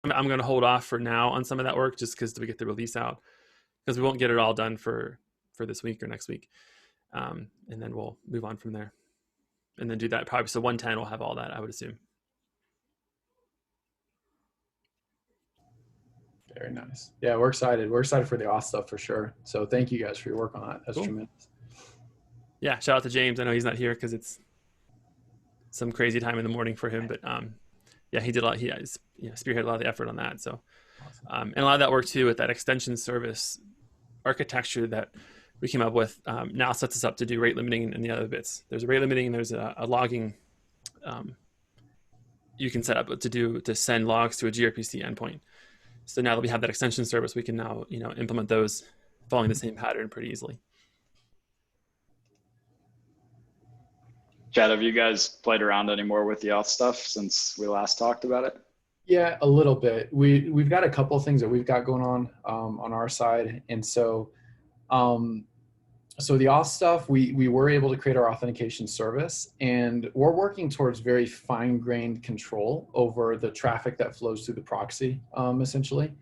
I'm going to hold off for now on some of that work just because we get the release out, because we won't get it all done for this week or next week, and then we'll move on from there, and then do that probably. So 110 will have all that, I would assume. Very nice. Yeah, we're excited. We're excited for the auth stuff for sure. So thank you guys for your work on that. That's Cool. tremendous. Yeah, shout out to James. I know he's not here because it's some crazy time in the morning for him, but yeah, he did a lot. He has, spearheaded a lot of the effort on that. So, Awesome. and a lot of that work too with that extension service architecture that we came up with now sets us up to do rate limiting and the other bits. There's a rate limiting and there's a logging you can set up to send logs to a gRPC endpoint. So now that we have that extension service, we can now implement those following the same pattern pretty easily. Chad, have you guys played around anymore with the auth stuff since we last talked about it? Yeah, a little bit. We've got a couple of things that we've got going on our side, and so so the auth stuff, we were able to create our authentication service, and we're working towards very fine-grained control over the traffic that flows through the proxy, essentially.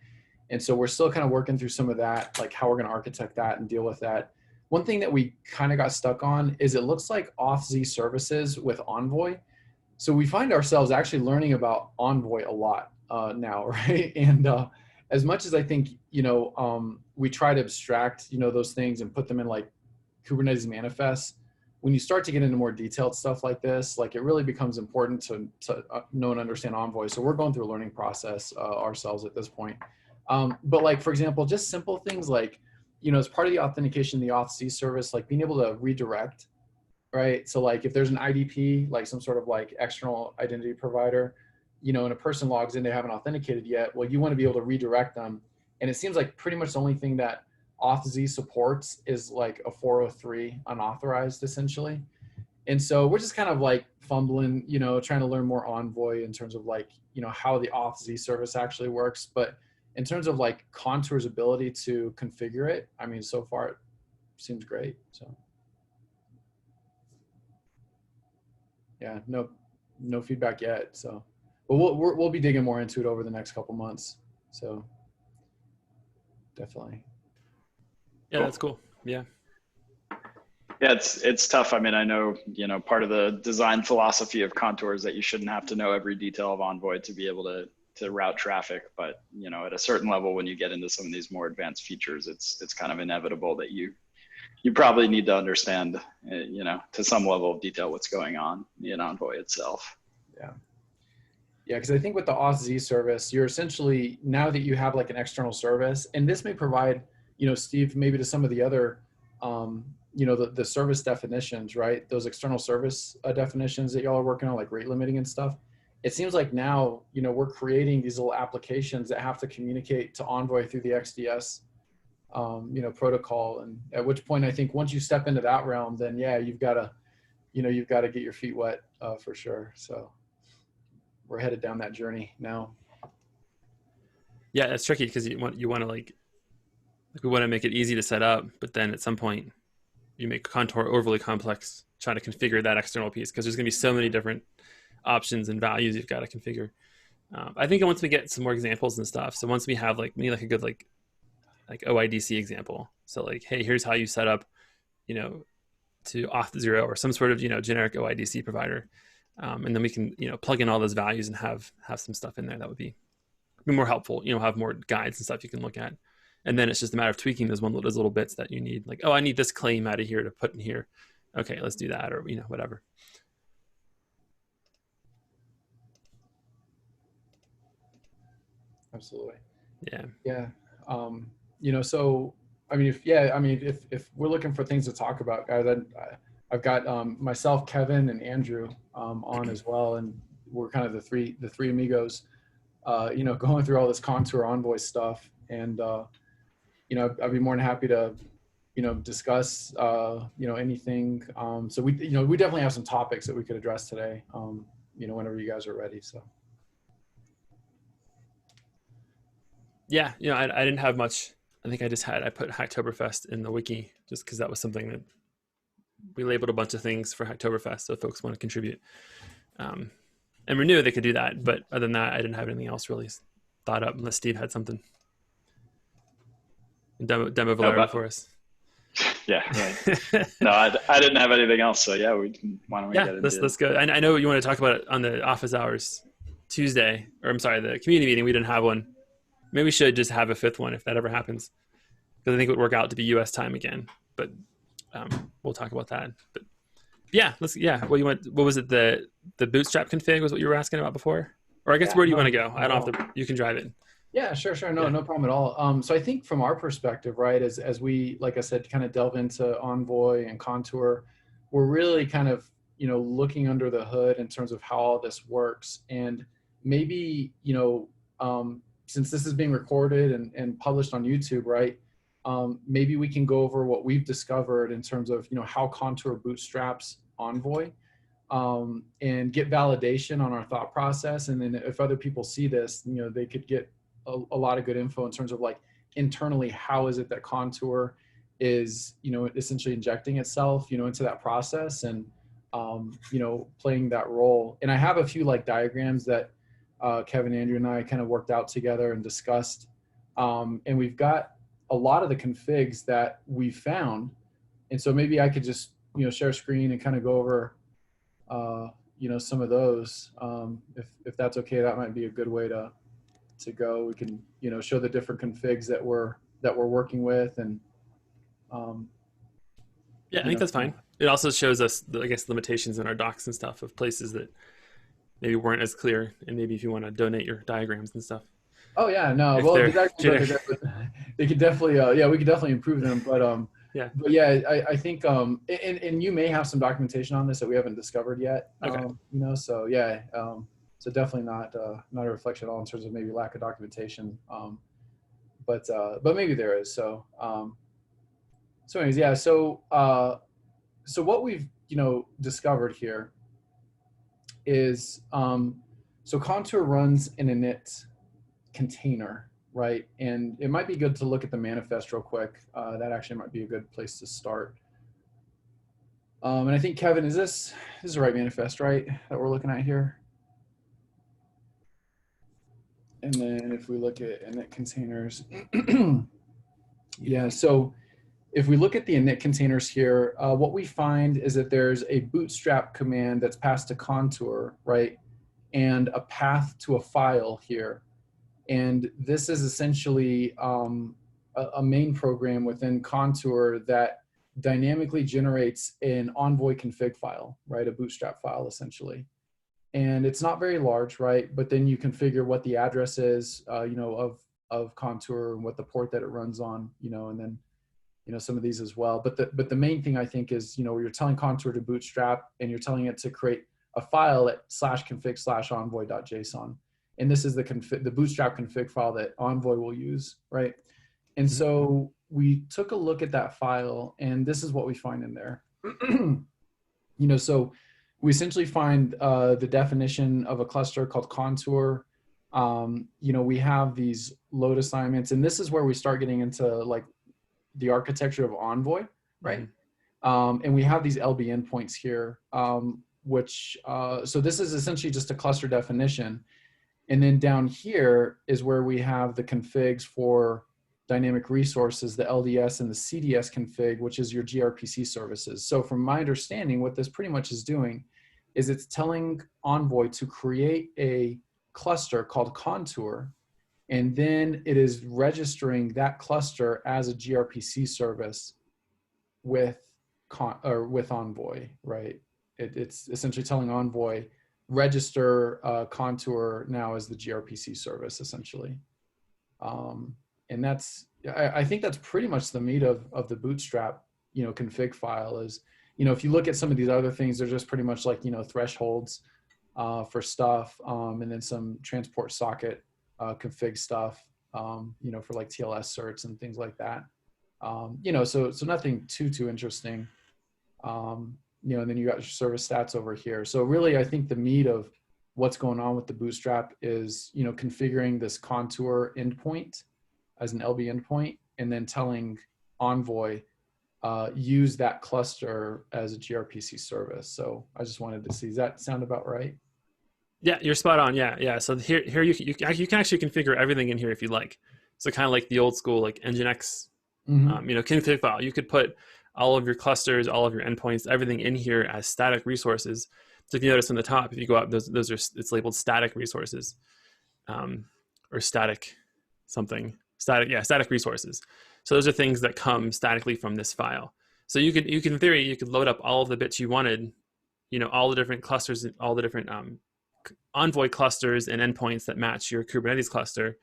And so we're still kind of working through some of that, like how we're going to architect that and deal with that. One thing that we kind of got stuck on is it looks like auth-z services with Envoy. So we find ourselves actually learning about Envoy a lot now, right? And as much as I think, we try to abstract, those things and put them in like Kubernetes manifests, when you start to get into more detailed stuff like this, like it really becomes important to know and understand Envoy. So we're going through a learning process ourselves at this point. But like, for example, just simple things like, as part of the authentication, the auth-z service, like being able to redirect, right? So like if there's an IDP, like some sort of like external identity provider, and a person logs in, they haven't authenticated yet, well, you want to be able to redirect them. And it seems like pretty much the only thing that auth-z supports is like a 403 unauthorized, essentially. And so we're just kind of like fumbling, trying to learn more Envoy in terms of like, how the auth-z service actually works. But in terms of like Contour's ability to configure it, I mean, so far it seems great. So yeah, no feedback yet. So, but we'll be digging more into it over the next couple months. So definitely. Yeah, that's cool. Yeah. Yeah, it's tough. I mean, I know, part of the design philosophy of Contour is that you shouldn't have to know every detail of Envoy to be able to route traffic. But, at a certain level, when you get into some of these more advanced features, it's kind of inevitable that you probably need to understand, to some level of detail what's going on in Envoy itself. Yeah. Yeah, because I think with the auth-z service, you're essentially, now that you have like an external service, and this may provide, Steve, maybe to some of the other, the service definitions, right? Those external service definitions that y'all are working on, like rate limiting and stuff. It seems like now, we're creating these little applications that have to communicate to Envoy through the XDS, protocol. And at which point, I think once you step into that realm, then yeah, you've got to get your feet wet for sure. So we're headed down that journey now. Yeah, it's tricky because you want to like we want to make it easy to set up, but then at some point you make Contour overly complex trying to configure that external piece because there's going to be so many different options and values you've got to configure. I think once we get some more examples and stuff, so once we have like a good like OIDC example, so like, hey, here's how you set up, to Auth0 or some sort of generic OIDC provider, and then we can plug in all those values and have some stuff in there that would be more helpful. Have more guides and stuff you can look at, and then it's just a matter of tweaking those little bits that you need. Like, oh, I need this claim out of here to put in here. Okay, let's do that, or whatever. Absolutely. Yeah. Yeah. So I mean, if we're looking for things to talk about, guys, I've got myself, Kevin, and Andrew on as well, and we're kind of the three amigos, going through all this Contour Envoy stuff, and I'd be more than happy to discuss anything. So we definitely have some topics that we could address today. Whenever you guys are ready. So. Yeah, I didn't have much. I think I put Hacktoberfest in the wiki just because that was something that we labeled a bunch of things for Hacktoberfest, so folks want to contribute. And we knew they could do that, but other than that, I didn't have anything else really thought up unless Steve had something. Demo No, Valero for us. Yeah, right. No, I didn't have anything else. So yeah, why don't we get into let's go. I know you want to talk about it on the office hours Tuesday, or I'm sorry, the community meeting. We didn't have one. Maybe we should just have a fifth one if that ever happens, because I think it would work out to be U.S. time again. But we'll talk about that. But yeah, what was it? The Bootstrap config was what you were asking about before, or I guess where do you want to go? I don't have to. You can drive it. Yeah, sure. No problem at all. So I think from our perspective, right, as we, like I said, kind of delve into Envoy and Contour, we're really kind of, looking under the hood in terms of how all this works. And maybe, since this is being recorded and published on YouTube, right, maybe we can go over what we've discovered in terms of, how Contour bootstraps Envoy, and get validation on our thought process. And then if other people see this, they could get a lot of good info in terms of like internally, how is it that Contour is, essentially injecting itself, into that process and, playing that role. And I have a few like diagrams that Kevin, Andrew, and I kind of worked out together and discussed. And we've got a lot of the configs that we found. And so maybe I could just, share screen and kind of go over, some of those. If that's okay, that might be a good way to go. We can, show the different configs that we're working with. And yeah, I think that's fine. It also shows us, I guess, limitations in our docs and stuff of places that maybe weren't as clear, and maybe if you want to donate your diagrams and stuff. Oh yeah, no, well, they could definitely, we could definitely improve them, but but yeah, I think, and you may have some documentation on this that we haven't discovered yet. Okay. So yeah, so definitely not a reflection at all in terms of maybe lack of documentation, but maybe there is. So anyways, yeah. So what we've discovered here is so Contour runs in a init container, right? And it might be good to look at the manifest real quick. That actually might be a good place to start. And I think, Kevin, is this the right manifest, right, that we're looking at here? And then if we look at init containers, yeah, so if we look at the init containers here, what we find is that there's a bootstrap command that's passed to Contour, right? And a path to a file here. And this is essentially a main program within Contour that dynamically generates an Envoy config file, right? A bootstrap file, essentially. And it's not very large, right? But then you configure what the address is, of Contour and what the port that it runs on, and then, some of these as well. But the main thing I think is, you're telling Contour to bootstrap and you're telling it to create a file at /config/envoy.json. And this is the bootstrap config file that Envoy will use, right? And so we took a look at that file, and this is what we find in there. So we essentially find the definition of a cluster called Contour. We have these load assignments, and this is where we start getting into like the architecture of Envoy, right? And we have these LB endpoints here, so this is essentially just a cluster definition. And then down here is where we have the configs for dynamic resources, the LDS and the CDS config, which is your gRPC services. So from my understanding, what this pretty much is doing is it's telling Envoy to create a cluster called Contour, and then it is registering that cluster as a gRPC service with Envoy, right? It's essentially telling Envoy, register Contour now as the gRPC service, essentially. And I think that's pretty much the meat of the Bootstrap, config file is, if you look at some of these other things, they're just pretty much like, thresholds for stuff, and then some transport socket config stuff, for like TLS certs and things like that. So nothing too interesting. And then you got your service stats over here. So really, I think the meat of what's going on with the Bootstrap is, configuring this Contour endpoint as an LB endpoint, and then telling Envoy, use that cluster as a gRPC service. So I just wanted to see, does that sound about right? Yeah, you're spot on. Yeah. So here you can actually configure everything in here if you like. So kind of like the old school like Nginx, config file. You could put all of your clusters, all of your endpoints, everything in here as static resources. So if you notice on the top, if you go up, those are, it's labeled static resources, or static resources. So those are things that come statically from this file. So you can in theory, you could load up all of the bits you wanted, all the different clusters, all the different Envoy clusters and endpoints that match your Kubernetes cluster,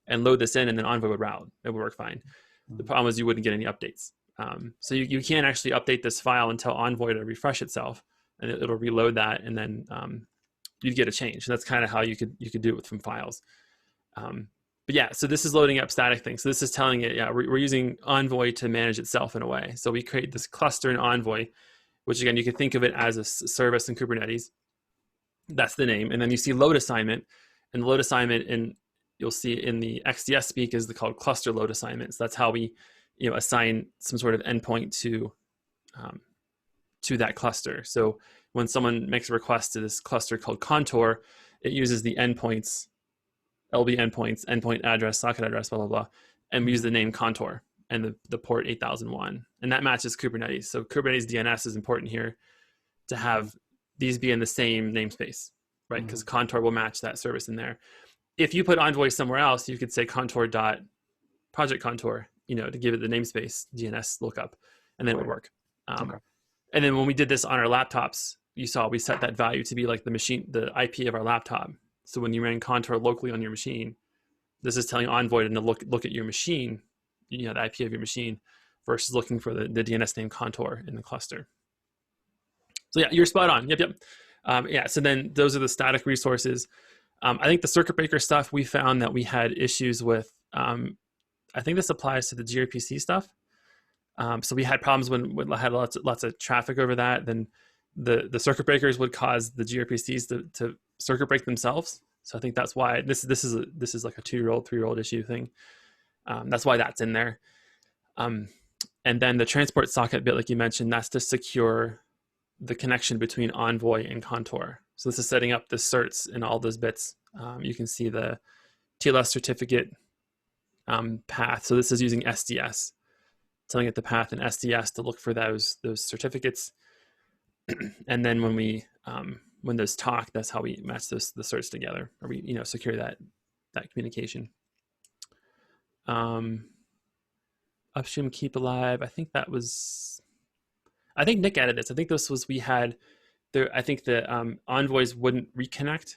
and load this in, and then Envoy would route. It would work fine. The problem is you wouldn't get any updates. So you can't actually update this file and tell Envoy to refresh itself, and it'll reload that, and then you'd get a change. That's kind of how you could do it from files. But yeah, so this is loading up static things. So this is telling it, we're using Envoy to manage itself in a way. So we create this cluster in Envoy, which again, you could think of it as a service in Kubernetes. That's the name. And then you see load assignment, and the load assignment you'll see in the XDS speak is called cluster load assignment. So that's how we, assign some sort of endpoint to that cluster. So when someone makes a request to this cluster called Contour, it uses the endpoints, LB endpoints, endpoint address, socket address, blah, blah, blah, and we use the name Contour and the port 8001. And that matches Kubernetes. So Kubernetes DNS is important here to have these be in the same namespace, right? Because Contour will match that service in there. If you put Envoy somewhere else, you could say contour.project contour, to give it the namespace DNS lookup, and then it would work. And then when we did this on our laptops, you saw we set that value to be like the IP of our laptop. So when you ran Contour locally on your machine, this is telling Envoy to look at your machine, the IP of your machine, versus looking for the DNS name Contour in the cluster. So yeah, you're spot on. Yep. So then those are the static resources. I think the circuit breaker stuff, we found that we had issues with, I think this applies to the gRPC stuff. So we had problems when we had lots of traffic over that. Then the circuit breakers would cause the gRPCs to circuit break themselves. So I think that's why this is like a 2-year-old, 3-year-old issue thing. That's why that's in there. And then the transport socket bit, like you mentioned, that's to secure the connection between Envoy and Contour. So this is setting up the certs in all those bits. You can see the TLS certificate path. So this is using SDS, telling it the path in SDS to look for those certificates. And then when those talk, that's how we match the certs together, or we secure that communication. Upstream keep alive. I think Nick added this. I think this was I think the envoys wouldn't reconnect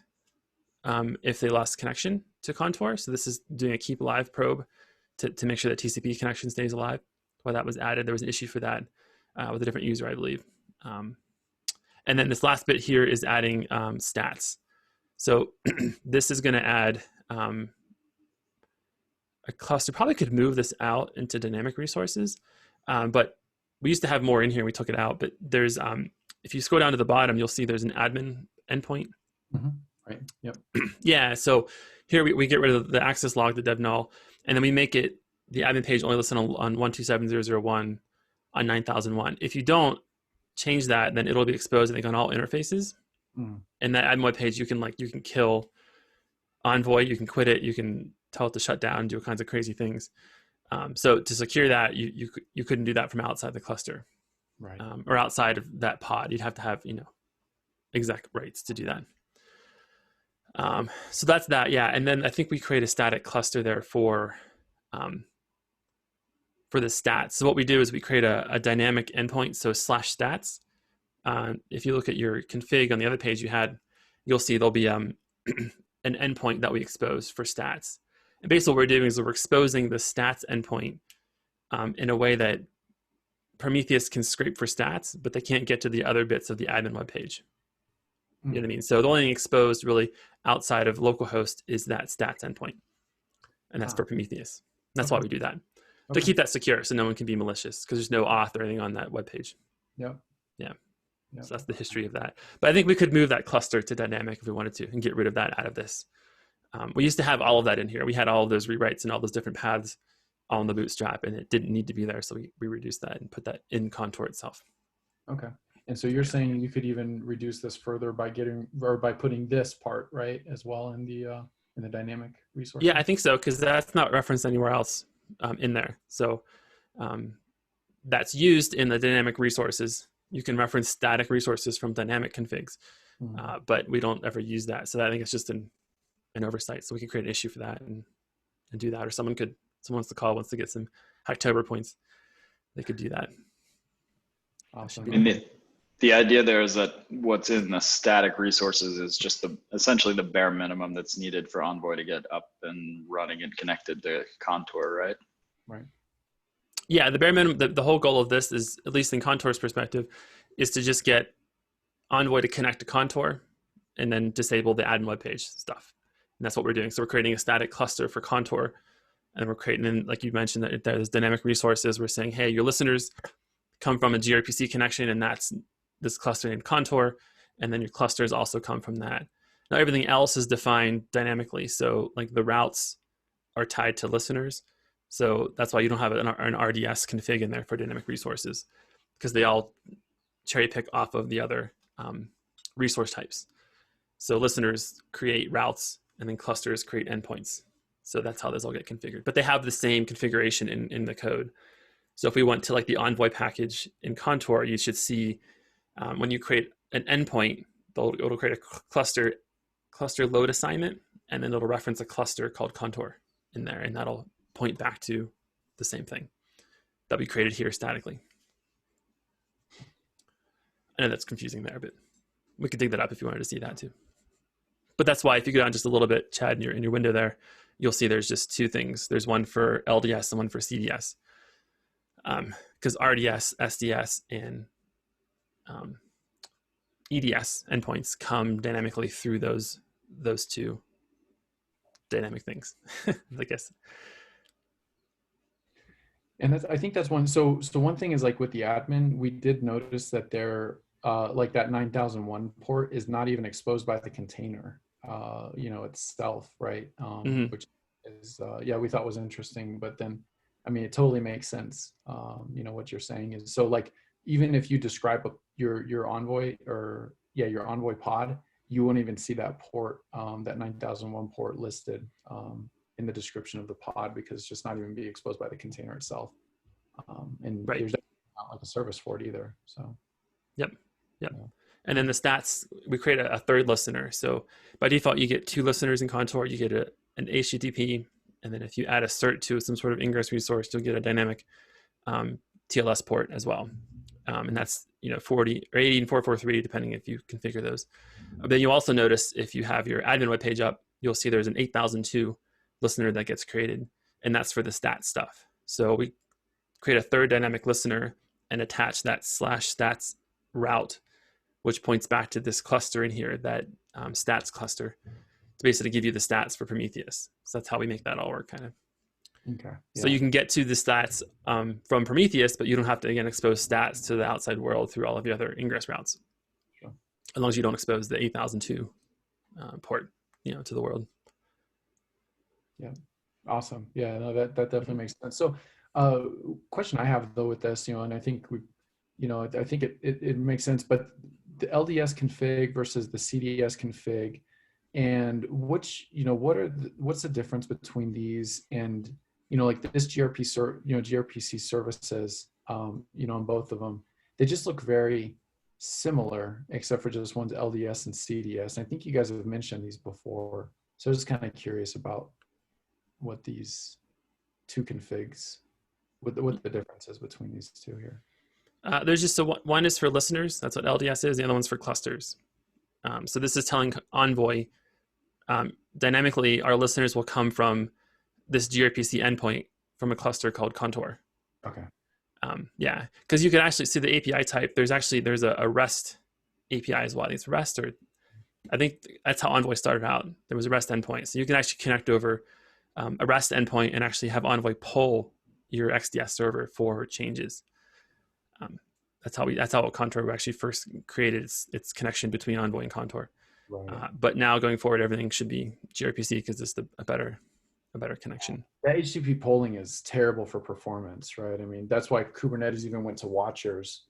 if they lost connection to Contour. So this is doing a keep alive probe to make sure that TCP connection stays alive. Why that was added, there was an issue for that with a different user, I believe. And then this last bit here is adding stats. So this is going to add a cluster. Probably could move this out into dynamic resources, but we used to have more in here. We took it out, but there's if you scroll down to the bottom, you'll see there's an admin endpoint. Right. Yep. Yeah. So here we get rid of the access log, the dev null, and then we make it the admin page only listen on 127.0.0.1 on 9001. If you don't change that, then it'll be exposed, I think, on all interfaces. And that admin web page, you can kill Envoy, you can quit it, you can tell it to shut down, do all kinds of crazy things. So to secure that, you couldn't do that from outside the cluster, right? Or outside of that pod. You'd have to have exec rights to do that. So that's that, yeah. And then I think we create a static cluster there for the stats. So what we do is we create a dynamic endpoint, so /stats. If you look at your config on the other page you'll see there'll be an endpoint that we expose for stats. And basically what we're doing is we're exposing the stats endpoint in a way that Prometheus can scrape for stats, but they can't get to the other bits of the admin web page. You know what I mean? So the only thing exposed really outside of localhost is that stats endpoint. And that's for Prometheus. And that's why we do that. To keep that secure so no one can be malicious, because there's no auth or anything on that web page. Yeah. So that's the history of that. But I think we could move that cluster to dynamic if we wanted to and get rid of that out of this. We used to have all of that in here. We had all of those rewrites and all those different paths on the Bootstrap, and it didn't need to be there. So we reduced that and put that in Contour itself. Okay. And so you're saying you could even reduce this further by putting this part, right, as well in the dynamic resources? Yeah, I think so, because that's not referenced anywhere else in there. So that's used in the dynamic resources. You can reference static resources from dynamic configs, but we don't ever use that. So I think it's just an oversight. So we can create an issue for that and do that. Or someone wants to call, wants to get some Hacktober points, they could do that. Awesome. And the idea there is that what's in the static resources is just essentially the bare minimum that's needed for Envoy to get up and running and connected to Contour, right? Right. Yeah, the bare minimum, the whole goal of this is, at least in Contour's perspective, is to just get Envoy to connect to Contour and then disable the admin web page stuff. And that's what we're doing. So we're creating a static cluster for Contour, and we're creating, like you mentioned, that there's dynamic resources. We're saying, hey, your listeners come from a gRPC connection, and that's this cluster named Contour, and then your clusters also come from that. Now everything else is defined dynamically. So like the routes are tied to listeners. So that's why you don't have an RDS config in there for dynamic resources, because they all cherry pick off of the other resource types. So listeners create routes, and then clusters create endpoints. So that's how those all get configured. But they have the same configuration in the code. So if we went to like the Envoy package in Contour, you should see when you create an endpoint, it'll create a cluster load assignment, and then it'll reference a cluster called Contour in there, and that'll point back to the same thing that we created here statically. I know that's confusing there, but we could dig that up if you wanted to see that too. But that's why if you go down just a little bit, Chad, in your window there, you'll see there's just two things. There's one for LDS and one for CDS. Because RDS, SDS, and EDS endpoints come dynamically through those two dynamic things, I guess. And I think that's one. So one thing is, like with the admin, we did notice that they're like that 9001 port is not even exposed by the container, itself, right? Which is, we thought was interesting. But then, I mean, it totally makes sense. What you're saying is, so like, even if you describe your Envoy your Envoy pod, you won't even see that port, that 9001 port listed in the description of the pod, because it's just not even be exposed by the container itself. And right. There's not like a service for it either. So. Yep. And then the stats, we create a third listener. So by default, you get two listeners in Contour. You get an HTTP, and then if you add a cert to some sort of ingress resource, you'll get a dynamic TLS port as well. And that's 40 or 80 and 443, depending if you configure those. But then you also notice if you have your admin web page up, you'll see there's an 8002 listener that gets created, and that's for the stat stuff. So we create a third dynamic listener and attach that /stats route, which points back to this cluster in here, that stats cluster, to basically give you the stats for Prometheus. So that's how we make that all work, kind of. Okay. Yeah. So you can get to the stats from Prometheus, but you don't have to, again, expose stats to the outside world through all of the other ingress routes. Sure. As long as you don't expose the 8002 port, to the world. Yeah. Awesome. Yeah, no, that definitely makes sense. So question I have though with this, and I think I think it makes sense, but the LDS config versus the CDS config, and what's the difference between these, and like this gRPC services, on both of them, they just look very similar, except for just one's LDS and CDS. And I think you guys have mentioned these before, so I was just kind of curious about what these two configs, what the difference is between these two here. There's just one is for listeners. That's what LDS is. The other one's for clusters. So this is telling Envoy dynamically our listeners will come from this gRPC endpoint from a cluster called Contour. Okay. Because you can actually see the API type. There's a REST API as well. It's REST, or I think that's how Envoy started out. There was a REST endpoint. So you can actually connect over a REST endpoint and actually have Envoy pull your XDS server for changes. That's how Contour actually first created its connection between Envoy and Contour. Right. But now going forward, everything should be gRPC, because it's a better connection. That HTTP polling is terrible for performance, right? I mean, that's why Kubernetes even went to watchers,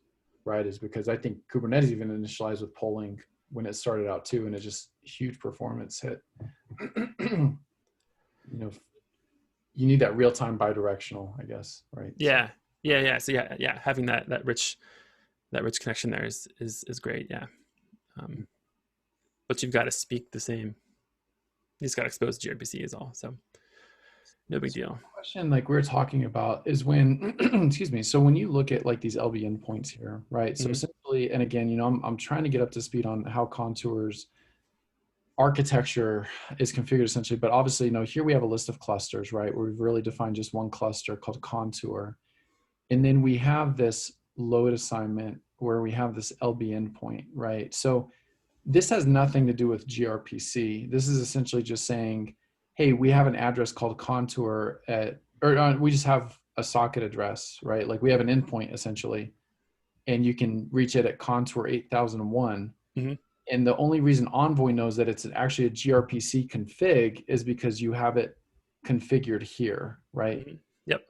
right, is because I think Kubernetes even initialized with polling when it started out too, and it just huge performance hit. You know, you need that real-time bidirectional, I guess, right? Yeah. So having that rich connection there is great. Yeah. But you've got to speak the same. You just got to expose gRPC is all. So no big deal. Question like we're talking about is when, excuse me. So when you look at like these LB endpoints here, right? So essentially, and again, you know, I'm trying to get up to speed on how Contour's architecture is configured essentially, but obviously, you know, here we have a list of clusters, right? Where we've really defined just one cluster called Contour. And then we have this load assignment where we have this LB endpoint, right? So this has nothing to do with gRPC. This is essentially just saying, hey, we have an address called Contour we just have a socket address, right? Like we have an endpoint essentially, and you can reach it at Contour 8001. And the only reason Envoy knows that it's actually a gRPC config is because you have it configured here, right? Yep.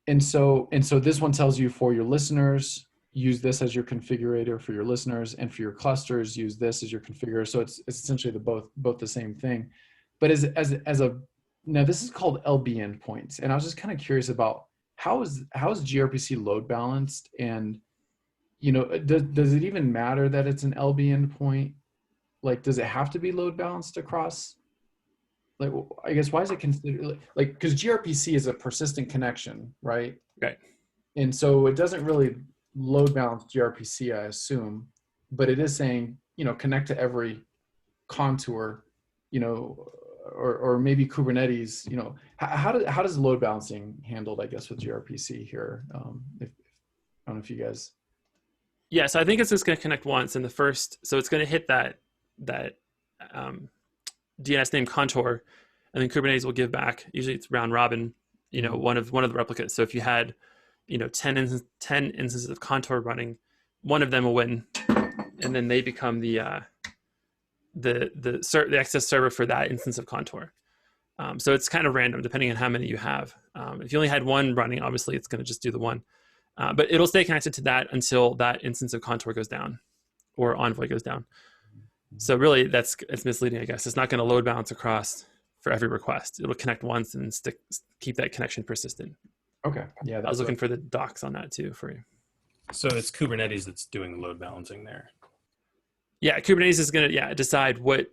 And so this one tells you for your listeners, use this as your configurator for your listeners, and for your clusters, use this as your configurator. So it's essentially both the same thing. But now this is called LB endpoints, and I was just kind of curious about how is gRPC load balanced, and you know, does it even matter that it's an LB endpoint? Like, does it have to be load balanced across? Like, I guess, why is it considered like, because gRPC is a persistent connection, right? Right. And so it doesn't really load balance gRPC, I assume, but it is saying, you know, connect to every Contour, you know, or maybe Kubernetes, you know, how does load balancing handled, I guess, with gRPC here? I don't know if you guys. Yeah, so I think it's just going to connect once in the first. So it's going to hit that DNS name Contour, and then Kubernetes will give back. Usually it's round robin. You know, one of the replicates. So if you had, you know, 10 instances of Contour running, one of them will win, and then they become the access server for that instance of Contour. So it's kind of random depending on how many you have. If you only had one running, obviously it's going to just do the one. But it'll stay connected to that until that instance of Contour goes down or Envoy goes down. So really it's misleading, I guess. It's not going to load balance across for every request. It'll connect once and keep that connection persistent. Okay. Yeah. I was looking for the docs on that too for you. So it's Kubernetes that's doing the load balancing there. Yeah, Kubernetes is going to decide what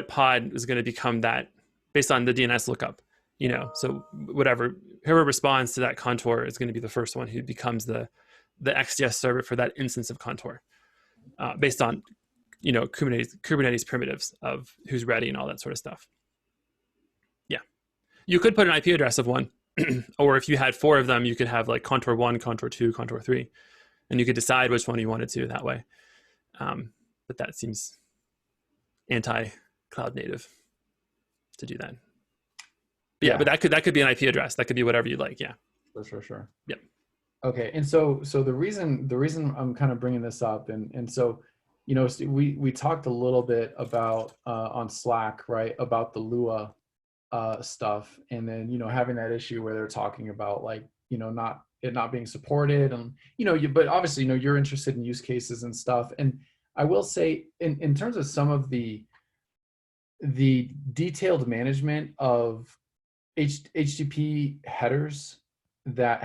pod is going to become that based on the DNS lookup. You know, so whoever responds to that Contour is going to be the first one who becomes the XDS server for that instance of Contour, based on, you know, Kubernetes primitives of who's ready and all that sort of stuff. Yeah, you could put an IP address of one, or if you had 4 of them, you could have like Contour 1, Contour 2, Contour 3, and you could decide which one you wanted to that way. But that seems anti-cloud native to do that. Yeah, but that could be an IP address. That could be whatever you like. Yeah. Sure. Yep. Okay. And so the reason I'm kind of bringing this up, and so, you know, we talked a little bit about on Slack, right, about the Lua stuff, and then, you know, having that issue where they're talking about, like, you know, not being supported, and, you know, but obviously, you know, you're interested in use cases and stuff. And I will say in terms of some of the detailed management of HTTP headers that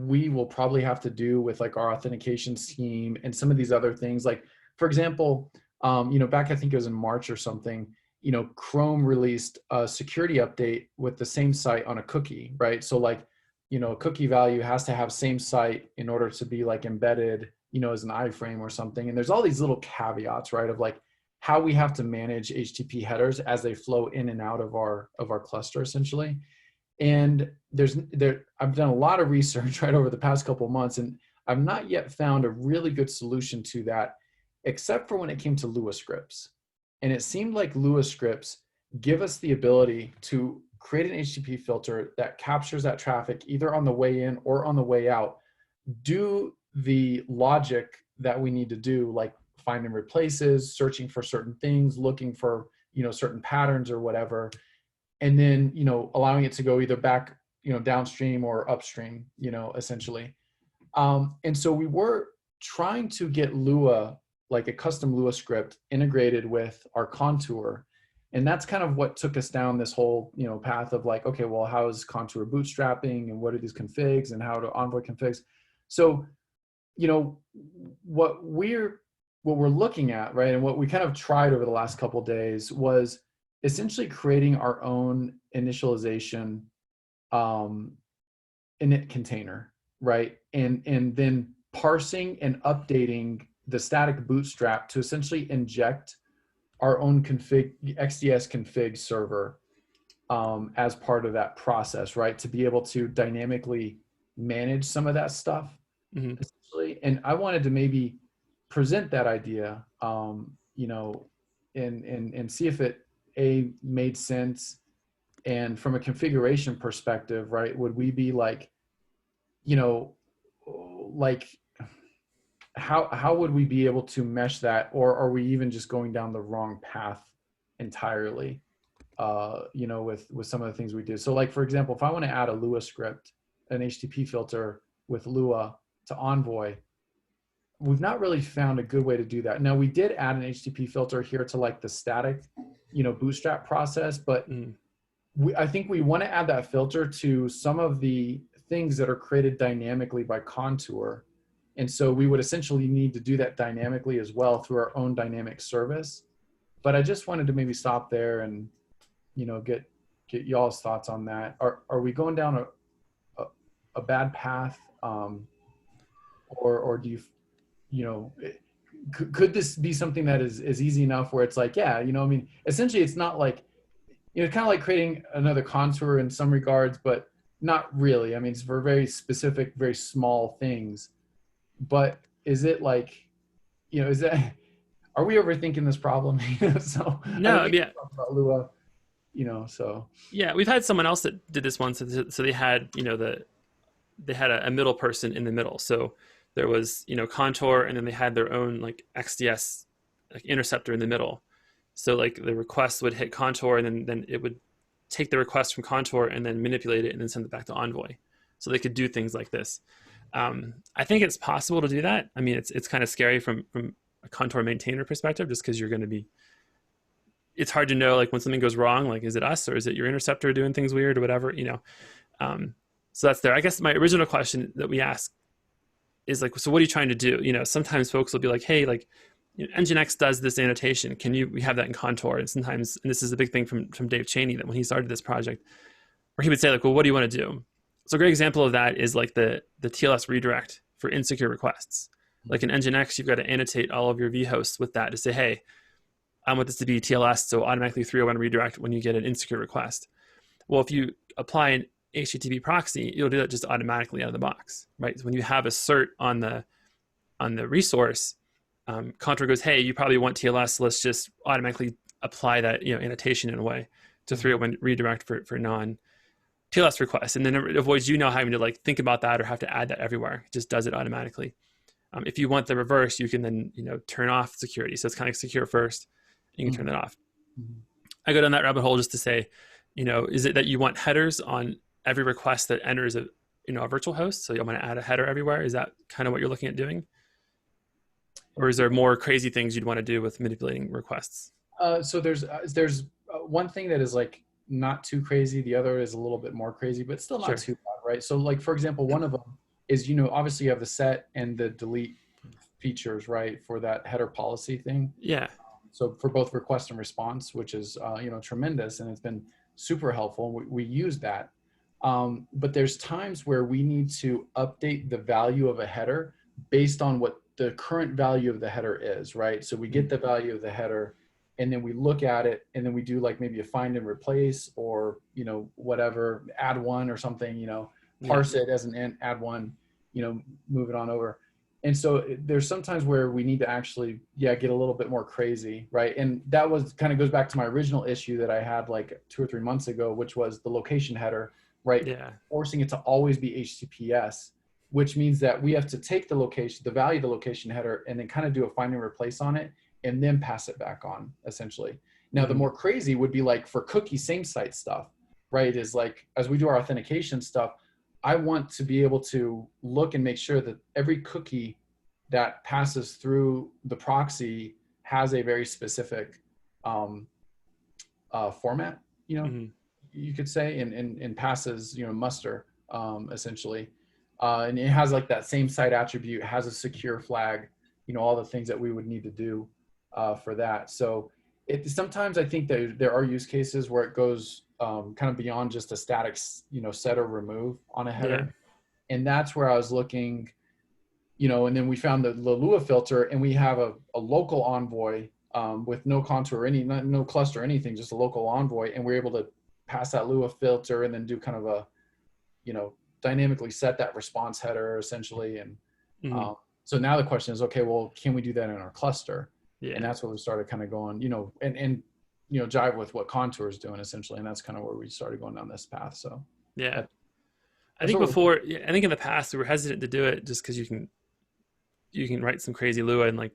we will probably have to do with like our authentication scheme and some of these other things. Like, for example, you know, back, I think it was in March or something, you know, Chrome released a security update with the same site on a cookie, right? So like, you know, a cookie value has to have same site in order to be like embedded, you know, as an iframe or something. And there's all these little caveats, right, of like how we have to manage HTTP headers as they flow in and out of our cluster essentially. And I've done a lot of research right over the past couple of months, and I've not yet found a really good solution to that, except for when it came to Lua scripts. And it seemed like Lua scripts give us the ability to create an HTTP filter that captures that traffic either on the way in or on the way out, do the logic that we need to do, like finding replaces, searching for certain things, looking for, you know, certain patterns or whatever, and then, you know, allowing it to go either back, you know, downstream or upstream, you know, essentially. And so we were trying to get Lua, like a custom Lua script, integrated with our Contour. And that's kind of what took us down this whole, path of like, okay, well, how is Contour bootstrapping and what are these configs and how do Envoy configs? So, what we're looking at, right, and what we kind of tried over the last couple of days was essentially creating our own initialization init container, right, and then parsing and updating the static bootstrap to essentially inject our own XDS config server as part of that process, right, to be able to dynamically manage some of that stuff, essentially. And I wanted to maybe present that idea, and see if it made sense. And from a configuration perspective, right, would we be like, how would we be able to mesh that, or are we even just going down the wrong path entirely? With some of the things we do. So like, for example, if I want to add a Lua script, an HTTP filter with Lua to Envoy, we've not really found a good way to do that. Now, we did add an HTTP filter here to like the static, bootstrap process, but I think we want to add that filter to some of the things that are created dynamically by Contour. And so we would essentially need to do that dynamically as well through our own dynamic service. But I just wanted to maybe stop there and, get y'all's thoughts on that. Are we going down a bad path? Or do you, could this be something that is easy enough where it's like, yeah, essentially it's not like, kind of like creating another Contour in some regards, but not really. I mean, it's for very specific, very small things. But is it like, are we overthinking this problem? So no, yeah. About Lua, so. Yeah, we've had someone else that did this once. So they had, they had a middle person in the middle. So there was, Contour, and then they had their own like XDS like interceptor in the middle. So like the request would hit Contour, and then it would take the request from Contour and then manipulate it and then send it back to Envoy. So they could do things like this. I think it's possible to do that. I mean, it's kind of scary from a Contour maintainer perspective, just because you're going to be, it's hard to know, like when something goes wrong, like, is it us or is it your interceptor doing things weird or whatever, so that's there. I guess my original question that we ask is like, so what are you trying to do? Sometimes folks will be like, hey, like, Nginx does this annotation. We have that in Contour? And sometimes, and this is a big thing from Dave Cheney, that when he started this project, where he would say like, well, what do you want to do? So a great example of that is like the TLS redirect for insecure requests. Like in Nginx, you've got to annotate all of your vhosts with that to say, hey, I want this to be TLS, so automatically 301 redirect when you get an insecure request. Well, if you apply an HTTP proxy, you'll do that just automatically out of the box, right? So when you have a cert on the resource, Contour goes, hey, you probably want TLS, let's just automatically apply that annotation in a way to 301 redirect for non TLS requests, and then it avoids having to like think about that or have to add that everywhere. It just does it automatically. If you want the reverse, you can then turn off security. So it's kind of like secure first, and you can turn that off. I go down that rabbit hole just to say, is it that you want headers on every request that enters a virtual host? So you want to add a header everywhere? Is that kind of what you're looking at doing? Or is there more crazy things you'd want to do with manipulating requests? So there's one thing that is like not too crazy. The other is a little bit more crazy, but still not too bad, right? So like, for example, one of them is, obviously you have the set and the delete features, right, for that header policy thing. Yeah. So for both request and response, which is, tremendous, and it's been super helpful. We use that. But there's times where we need to update the value of a header based on what the current value of the header is, right? So we get the value of the header, and then we look at it, and then we do like maybe a find and replace, or, whatever, add one or something, parse it as an int, add one, move it on over. And so there's sometimes where we need to actually, get a little bit more crazy, right? And that goes back to my original issue that I had like 2 or 3 months ago, which was the location header, right? Yeah. Forcing it to always be HTTPS, which means that we have to take the value of the location header, and then kind of do a find and replace on it, and then pass it back on, essentially. Now, the more crazy would be like for cookie same site stuff, right? Is like, as we do our authentication stuff, I want to be able to look and make sure that every cookie that passes through the proxy has a very specific format, you know, Mm-hmm. you could say, and passes, you know, muster, essentially. And it has like that same site attribute, has a secure flag, you know, all the things that we would need to do for that. So sometimes I think that there are use cases where it goes kind of beyond just a static, you know, set or remove on a header. Yeah. And that's where I was looking, you know, and then we found the Lua filter, and we have a local envoy with no contour, no cluster, or anything, just a local envoy. And we're able to pass that Lua filter and then do kind of a, you know, dynamically set that response header essentially. And Mm-hmm. so now the question is, okay, well, can we do that in our cluster? Yeah. And that's what we started kind of going, you know, and you know, jive with what Contour is doing essentially. And that's kind of where we started going down this path. So Yeah. I that's think what before, I think in the past we were hesitant to do it just because you can write some crazy Lua and like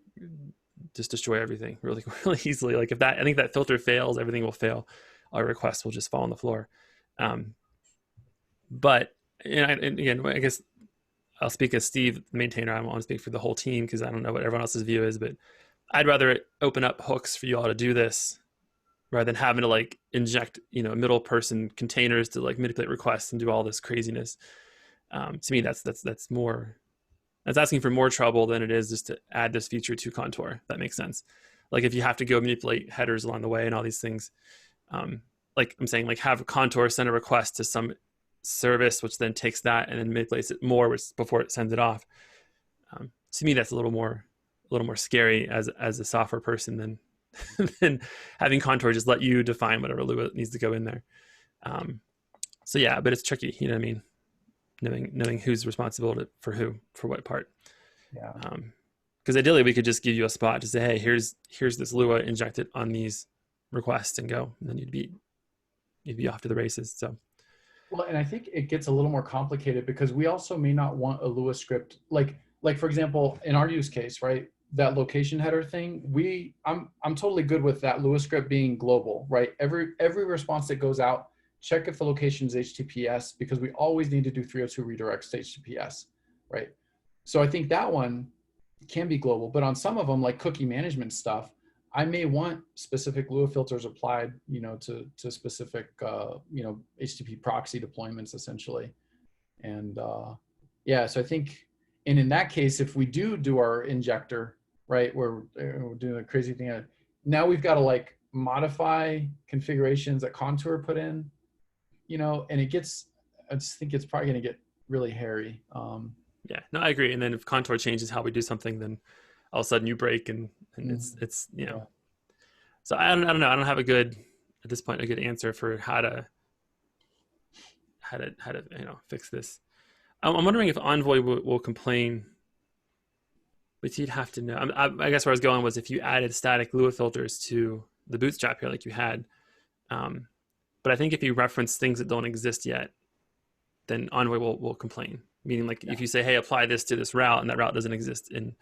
just destroy everything really, really easily. Like if that, I think that filter fails, everything will fail. Our requests will just fall on the floor. But and again, I guess I'll speak as Steve, the maintainer. I don't want to speak for the whole team because I don't know what everyone else's view is, but I'd rather open up hooks for you all to do this rather than having to like inject, you know, middle person containers to like manipulate requests and do all this craziness. To me, that's asking for more trouble than it is just to add this feature to Contour. That makes sense. Like if you have to go manipulate headers along the way and all these things, like I'm saying, like have Contour send a request to some service, which then takes that and then manipulates it more before it sends it off. To me, that's a little more scary as a software person than than having Contour just let you define whatever Lua needs to go in there. So yeah, but it's tricky, you know what I mean? Knowing who's responsible for who, for what part. Yeah. Because ideally we could just give you a spot to say, hey, here's this Lua injected on these requests and go, and then you'd be off to the races. So. Well, and I think it gets a little more complicated because we also may not want a Lua script, like for example, in our use case, right? That location header thing, I'm totally good with that Lua script being global, right? Every response that goes out, check if the location is HTTPS, because we always need to do 302 redirects to HTTPS, right? So I think that one can be global, but on some of them, like cookie management stuff, I may want specific Lua filters applied, you know, to specific, you know, HTTP proxy deployments essentially. And yeah, so I think, and in that case, if we do our injector, right, we're doing a crazy thing. Now we've got to like modify configurations that Contour put in, you know, and I just think it's probably going to get really hairy. Yeah, no, I agree. And then if Contour changes how we do something, then all of a sudden you break and it's you know. Yeah. So I don't know. I don't have at this point a good answer for how to you know fix this. I'm wondering if Envoy will complain, but you'd have to know. I guess where I was going was if you added static Lua filters to the Bootstrap here like you had, but I think if you reference things that don't exist yet, then Envoy will complain. Meaning like if you say, hey, apply this to this route and that route doesn't exist in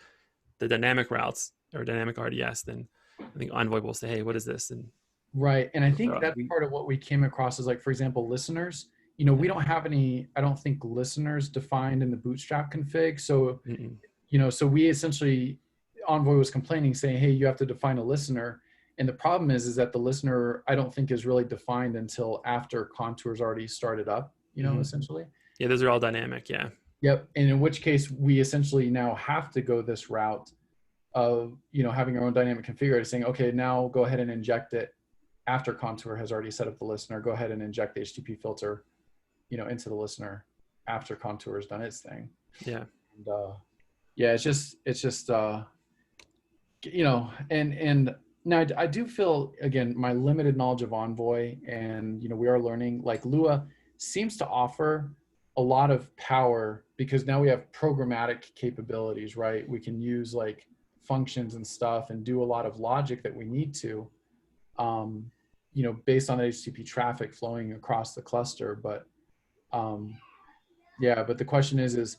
the dynamic routes or dynamic RDS, then I think Envoy will say, hey, what is this? And right. And I think that's part of what we came across is like, for example, listeners, you know, we don't have any, I don't think listeners defined in the Bootstrap config. So, you know, so we essentially, Envoy was complaining saying, hey, you have to define a listener. And the problem is that the listener, I don't think is really defined until after Contour's already started up, you know, essentially. Yeah, those are all dynamic. Yeah. Yep. And in which case we essentially now have to go this route of, you know, having our own dynamic configurator saying, okay, now go ahead and inject it after Contour has already set up the listener, go ahead and inject the HTTP filter, you know, into the listener after Contour has done its thing. Yeah. And, yeah, it's just, you know, and now I do feel, again, my limited knowledge of Envoy and, you know, we are learning, like Lua seems to offer a lot of power because now we have programmatic capabilities, right? We can use like functions and stuff and do a lot of logic that we need to, you know, based on the HTTP traffic flowing across the cluster. But yeah, but the question is,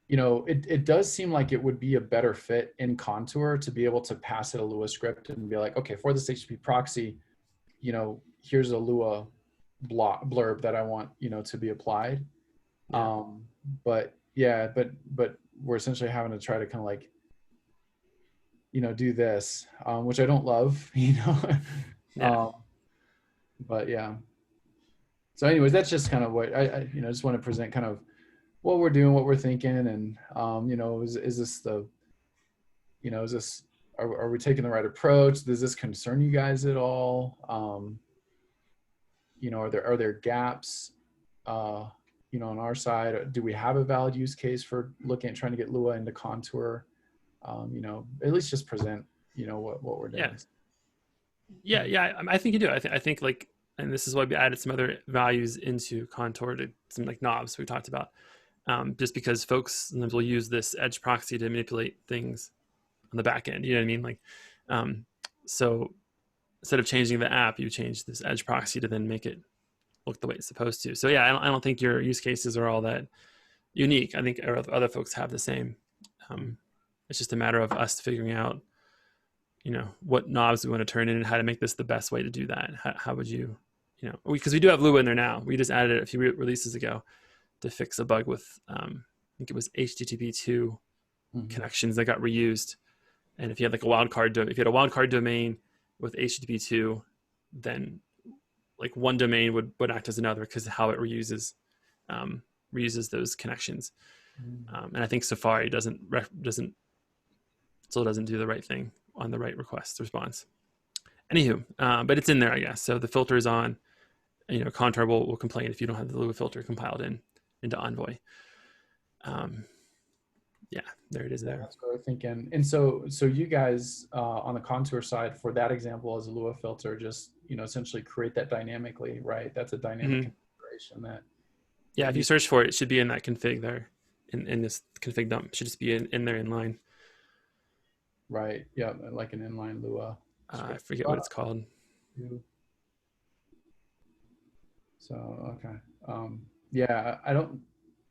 you know, it does seem like it would be a better fit in Contour to be able to pass it a Lua script and be like, okay, for this HTTP proxy, you know, here's a Lua blurb that I want, you know, to be applied. Yeah. But yeah, but we're essentially having to try to kind of like, do this, which I don't love, Yeah. um, but yeah. So anyways, that's just kind of what I just want to present kind of what we're doing, what we're thinking. And, is this is this, are we taking the right approach? Does this concern you guys at all? Are there gaps, on our side? Do we have a valid use case for looking at trying to get Lua into Contour? At least just present, what we're doing. I think you do. I think like, and this is why we added some other values into Contour, to some like knobs we talked about, just because folks sometimes will use this edge proxy to manipulate things on the back end. You know what I mean? Like, so instead of changing the app, you change this edge proxy to then make it look the way it's supposed to. So yeah, I don't think your use cases are all that unique. I think other folks have the same. It's just a matter of us figuring out, what knobs we want to turn in and how to make this the best way to do that. How would you, because we do have Lua in there now. We just added it a few releases ago to fix a bug with, I think it was HTTP2 connections that got reused. And if you had like a wildcard domain with HTTP2, then like one domain would act as another because of how it reuses those connections. And I think Safari still doesn't do the right thing on the right request response. Anywho, but it's in there, I guess. So the filter is on. Contour will complain if you don't have the Lua filter compiled into Envoy. Yeah, there it is there. That's what we're thinking. And so you guys, on the Contour side, for that example, as a Lua filter, just, essentially create that dynamically, right? That's a dynamic configuration that. Yeah, if you search for it, it should be in that config there, in this config dump. It should just be in there in line. Right. Yeah, like an inline Lua. I forget what it's called. So okay. Yeah, I don't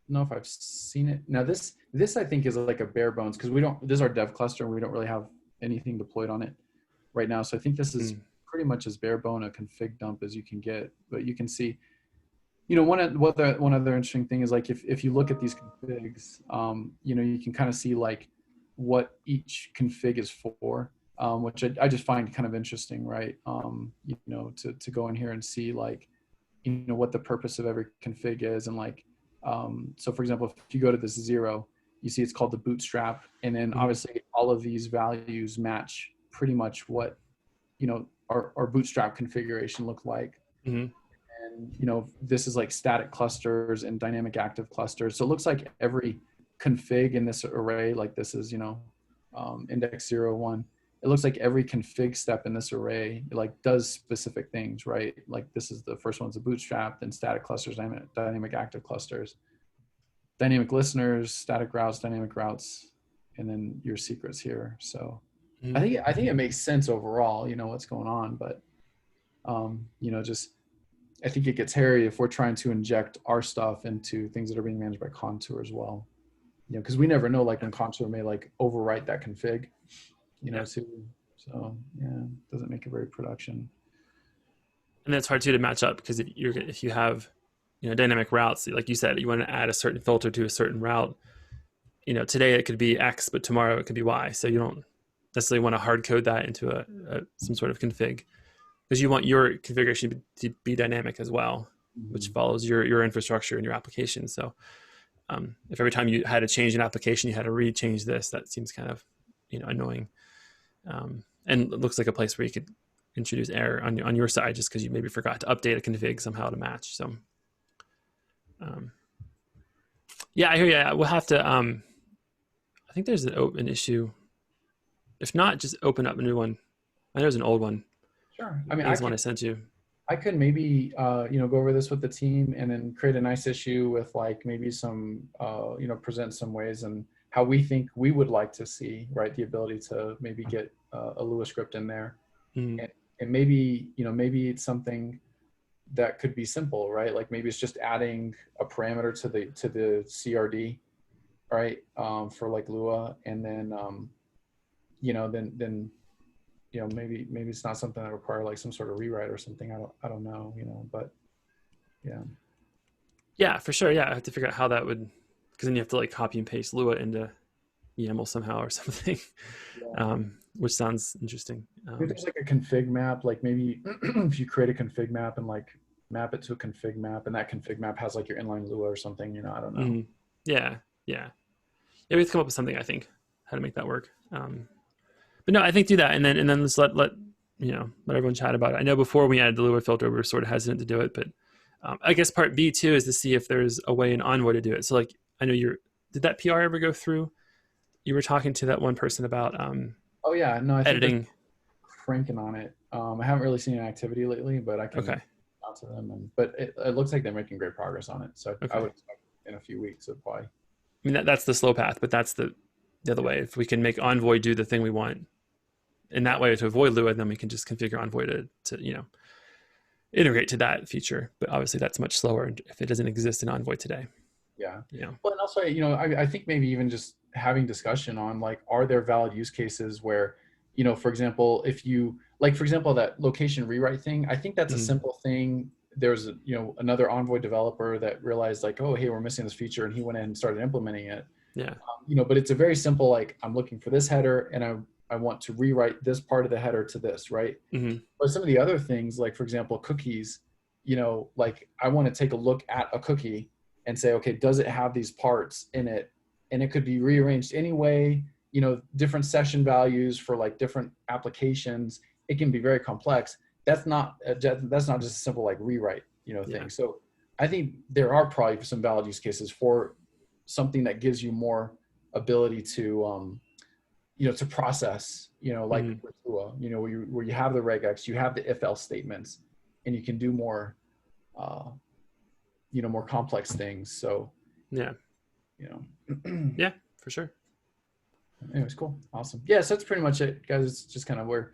know if I've seen it. Now this I think is like a bare bones, because this is our dev cluster and we don't really have anything deployed on it right now. So I think this is pretty much as bare bone a config dump as you can get. But you can see, one other interesting thing is like if you look at these configs, you can kind of see like what each config is for, which I just find kind of interesting, right? To go in here and see like, what the purpose of every config is. And like, so for example, if you go to this 0, you see it's called the bootstrap. And then obviously all of these values match pretty much what, our bootstrap configuration looked like. And, this is like static clusters and dynamic active clusters. So it looks like every config in this array, like this is, index 0, 1. It looks like every config step in this array like does specific things, right? Like this is the first one's a bootstrap, then static clusters, dynamic active clusters, dynamic listeners, static routes, dynamic routes, and then your secrets here. So I think it makes sense overall, what's going on, but just I think it gets hairy if we're trying to inject our stuff into things that are being managed by Contour as well. Because we never know, like when Contour may like overwrite that config. Too. So yeah, doesn't make it very production. And that's hard too to match up, because if you have, dynamic routes, like you said, you want to add a certain filter to a certain route. Today it could be X, but tomorrow it could be Y. So you don't necessarily want to hard code that into some sort of config, because you want your configuration to be dynamic as well, which follows your infrastructure and your application. So if every time you had to change an application, you had to re-change this, that seems kind of, annoying. And it looks like a place where you could introduce error on your side just because you maybe forgot to update a config somehow to match. So, yeah, I hear you. We'll have to. I think there's an issue. If not, just open up a new one. I know there's an old one. Sure. I mean, there's one I sent you. I could maybe go over this with the team and then create a nice issue with like maybe some present some ways and how we think we would like to see, right, the ability to maybe get a Lua script in there. And maybe maybe it's something that could be simple, right? Like maybe it's just adding a parameter to the CRD, right, for like Lua, and then then maybe it's not something that require like some sort of rewrite or something. I don't know, but yeah. Yeah, for sure. Yeah, I have to figure out how that would, because then you have to like copy and paste Lua into YAML somehow or something, Yeah. which sounds interesting. Maybe there's like a config map, like maybe if you create a config map and like map it to a config map, and that config map has like your inline Lua or something, I don't know. Mhm. Yeah, yeah. Yeah, we have to come up with something, I think, how to make that work. But no, I think do that, and then let's let let everyone chat about it. I know before we added the Lua filter, we were sort of hesitant to do it, but I guess part B too is to see if there's a way in Envoy to do it. So like, I know did that PR ever go through? You were talking to that one person about Oh yeah, no, I think they're editing. cranking on it. I haven't really seen an activity lately, but I can Okay. talk to them. But it looks like they're making great progress on it. So Okay. I would expect in a few weeks it'll probably. I mean, that's the slow path, but that's the other way. If we can make Envoy do the thing we want in that way to avoid Lua, then we can just configure Envoy to integrate to that feature. But obviously that's much slower if it doesn't exist in Envoy today. Yeah. Yeah. Well, and also, I think maybe even just having discussion on like, are there valid use cases where, for example, if you like, for example, that location rewrite thing, I think that's a simple thing. There's another Envoy developer that realized like, oh, hey, we're missing this feature, and he went in and started implementing it. Yeah. But it's a very simple, like, I'm looking for this header and I want to rewrite this part of the header to this, right? Mm-hmm. But some of the other things, like for example, cookies, like I want to take a look at a cookie and say, okay, does it have these parts in it? And it could be rearranged anyway, different session values for like different applications. It can be very complex. That's not just a simple like rewrite, thing. Yeah. So I think there are probably some valid use cases for something that gives you more ability to, to process, like with Lua, where you have the regex, you have the if else statements, and you can do more, more complex things. So, yeah, yeah, for sure. Anyways, cool. Awesome. Yeah. So that's pretty much it, guys. It's just kind of where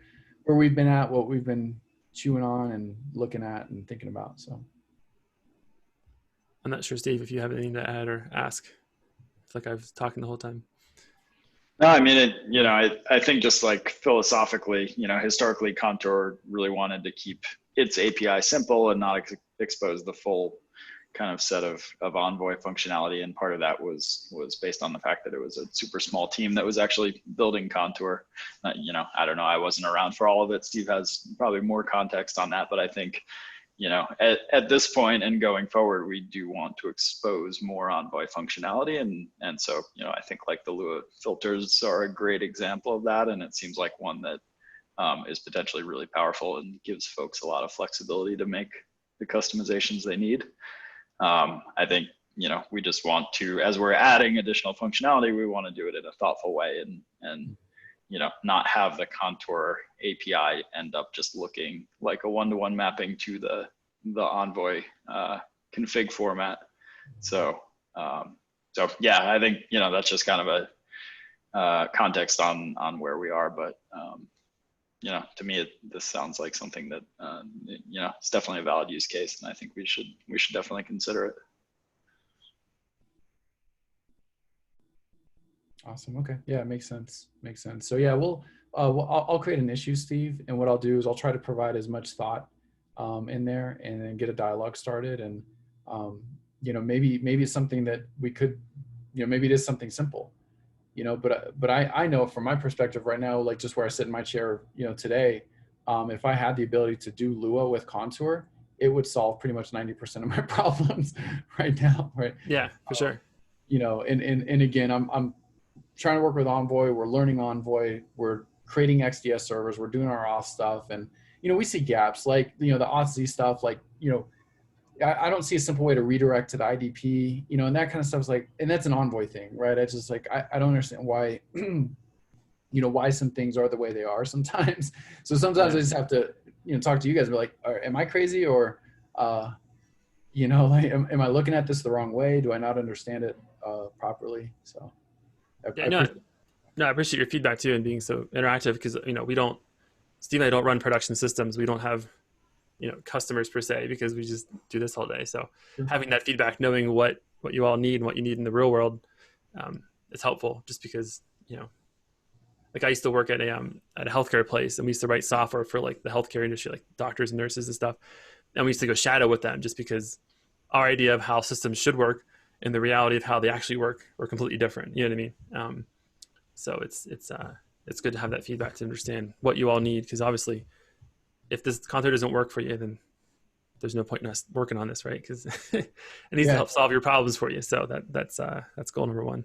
we've been at, what we've been chewing on and looking at and thinking about. So I'm not sure, Steve, if you have anything to add or ask. It's like I was talking the whole time. No, I mean, I think just like philosophically, historically Contour really wanted to keep its API simple and not expose the full kind of set of Envoy functionality. And part of that was based on the fact that it was a super small team that was actually building Contour. I don't know, I wasn't around for all of it. Steve has probably more context on that, but I think, at this point and going forward, we do want to expose more Envoy functionality. And so, I think like the Lua filters are a great example of that. And it seems like one that is potentially really powerful and gives folks a lot of flexibility to make the customizations they need. I think, we just want to, as we're adding additional functionality, we want to do it in a thoughtful way and not have the Contour API end up just looking like a one-to-one mapping to the Envoy config format. So yeah, I think, that's just kind of a context on where we are. But, to me, this sounds like something that, it's definitely a valid use case. And I think we should definitely consider it. Awesome. Okay. Yeah, it makes sense. So yeah, I'll create an issue, Steve, and what I'll do is I'll try to provide as much thought in there and then get a dialogue started. And maybe it's something that we could, maybe it is something simple, but I know from my perspective right now, like just where I sit in my chair, today, if I had the ability to do Lua with Contour, it would solve pretty much 90% of my problems right now. Right. Yeah, for sure. And again, I'm trying to work with Envoy. We're learning Envoy. We're creating XDS servers. We're doing our auth stuff. And, we see gaps like, the auth-z stuff, like, I don't see a simple way to redirect to the IDP, and that kind of stuff is like, and that's an Envoy thing, right? It's just like, I don't understand why, why some things are the way they are sometimes. So sometimes I just have to, talk to you guys and be like, am I crazy? Or, like, am I looking at this the wrong way? Do I not understand it properly? So. I appreciate your feedback too and being so interactive because Steve and I don't run production systems. We don't have customers per se because we just do this all day. So having that feedback, knowing what you all need and what you need in the real world, is helpful. Just because like I used to work at a healthcare place and we used to write software for like the healthcare industry, like doctors and nurses and stuff, and we used to go shadow with them just because our idea of how systems should work and the reality of how they actually work are completely different. You know what I mean? So it's good to have that feedback to understand what you all need, because obviously, if this content doesn't work for you, then there's no point in us working on this, right? Because it needs to help solve your problems for you. So that's goal number one.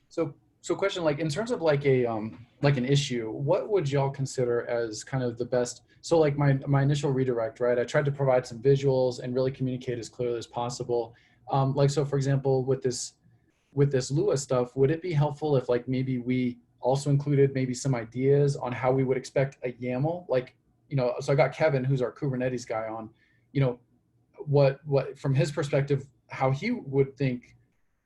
So question, like in terms of like an issue, what would y'all consider as kind of the best? So like my initial redirect, right? I tried to provide some visuals and really communicate as clearly as possible. Like, so for example, with this Lua stuff, would it be helpful if like maybe we also included maybe some ideas on how we would expect a YAML? Like, you know, so I got Kevin, who's our Kubernetes guy, on, you know, what from his perspective, how he would think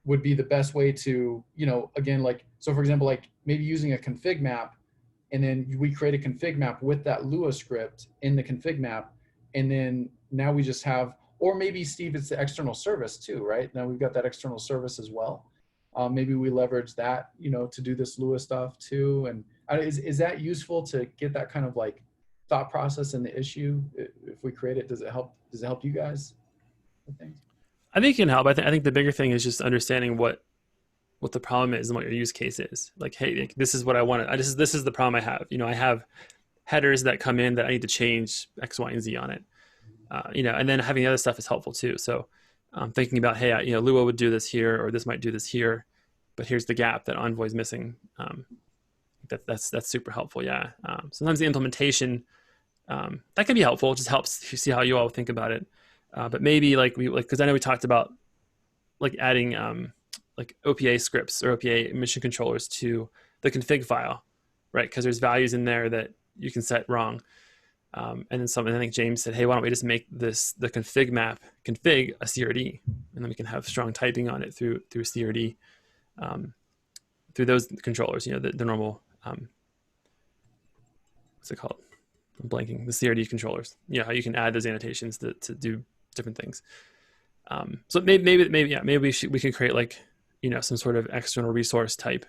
would be the best way to, you know, again, like, so for example, like maybe using a config map, and then we create a config map with that Lua script in the config map. And then now we just have, or maybe Steve, it's the external service too, right? Now we've got that external service as well. Maybe we leverage that, you know, to do this Lua stuff too. And is that useful to get that kind of like thought process in the issue? If we create it, does it help you guys with things? I think it can help. I think the bigger thing is just understanding what the problem is and what your use case is. Like, hey, like, this is what I wanted. This is the problem I have. You know, I have headers that come in that I need to change X, Y, and Z on it. You know, and then having the other stuff is helpful too. So thinking about, hey, you know, Lua would do this here, or this might do this here, but here's the gap that Envoy is missing. That's super helpful. Yeah. Sometimes the implementation that can be helpful. It just helps you see how you all think about it. But maybe because I know we talked about like adding like OPA scripts or OPA mission controllers to the config file, right? Because there's values in there that you can set wrong. And then I think James said, hey, why don't we just make the config map config a CRD, and then we can have strong typing on it through CRD, through those controllers, you know, the normal, what's it called? I'm blanking, the CRD controllers. Yeah, how you can add those annotations to do different things. So maybe we can create like, you know, some sort of external resource type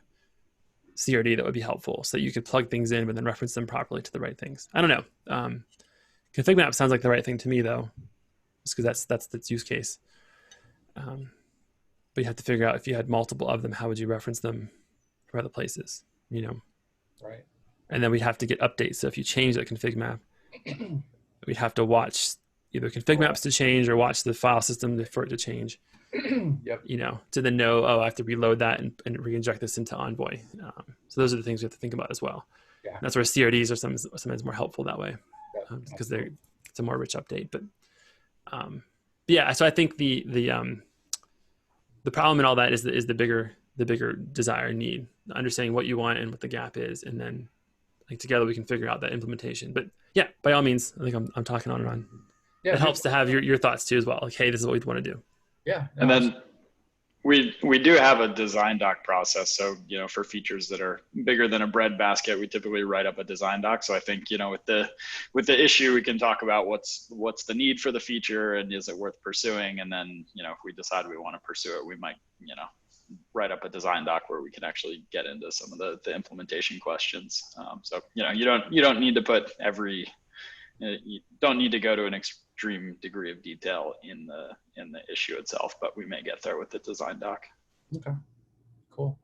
CRD that would be helpful, so that you could plug things in but then reference them properly to the right things. I don't know. Config map sounds like the right thing to me though, just because that's the use case. But you have to figure out, if you had multiple of them, how would you reference them from other places, you know? Right. And then we'd have to get updates. So if you change that config map, we'd have to watch either config maps to change or watch the file system for it to change. Yep. You know, to then know, oh, I have to reload that and re-inject this into Envoy. So those are the things we have to think about as well. Yeah. And that's where CRDs are sometimes more helpful that way, because it's a more rich update. But yeah, so I think the problem in all that is the bigger desire and need, understanding what you want and what the gap is, and then like together we can figure out that implementation. But yeah, by all means, I think I'm talking on and on. Yeah, it helps to have your thoughts too as well. Like, hey, this is what we want to do. Yeah. And then we do have a design doc process. So, you know, for features that are bigger than a bread basket, we typically write up a design doc. So I think, you know, with the issue, we can talk about what's the need for the feature and is it worth pursuing? And then, you know, if we decide we want to pursue it, we might, you know, write up a design doc where we can actually get into some of the implementation questions. So, you know, you don't need to put you don't need to go to an extreme degree of detail in the issue itself, but we may get there with the design doc. Okay, cool.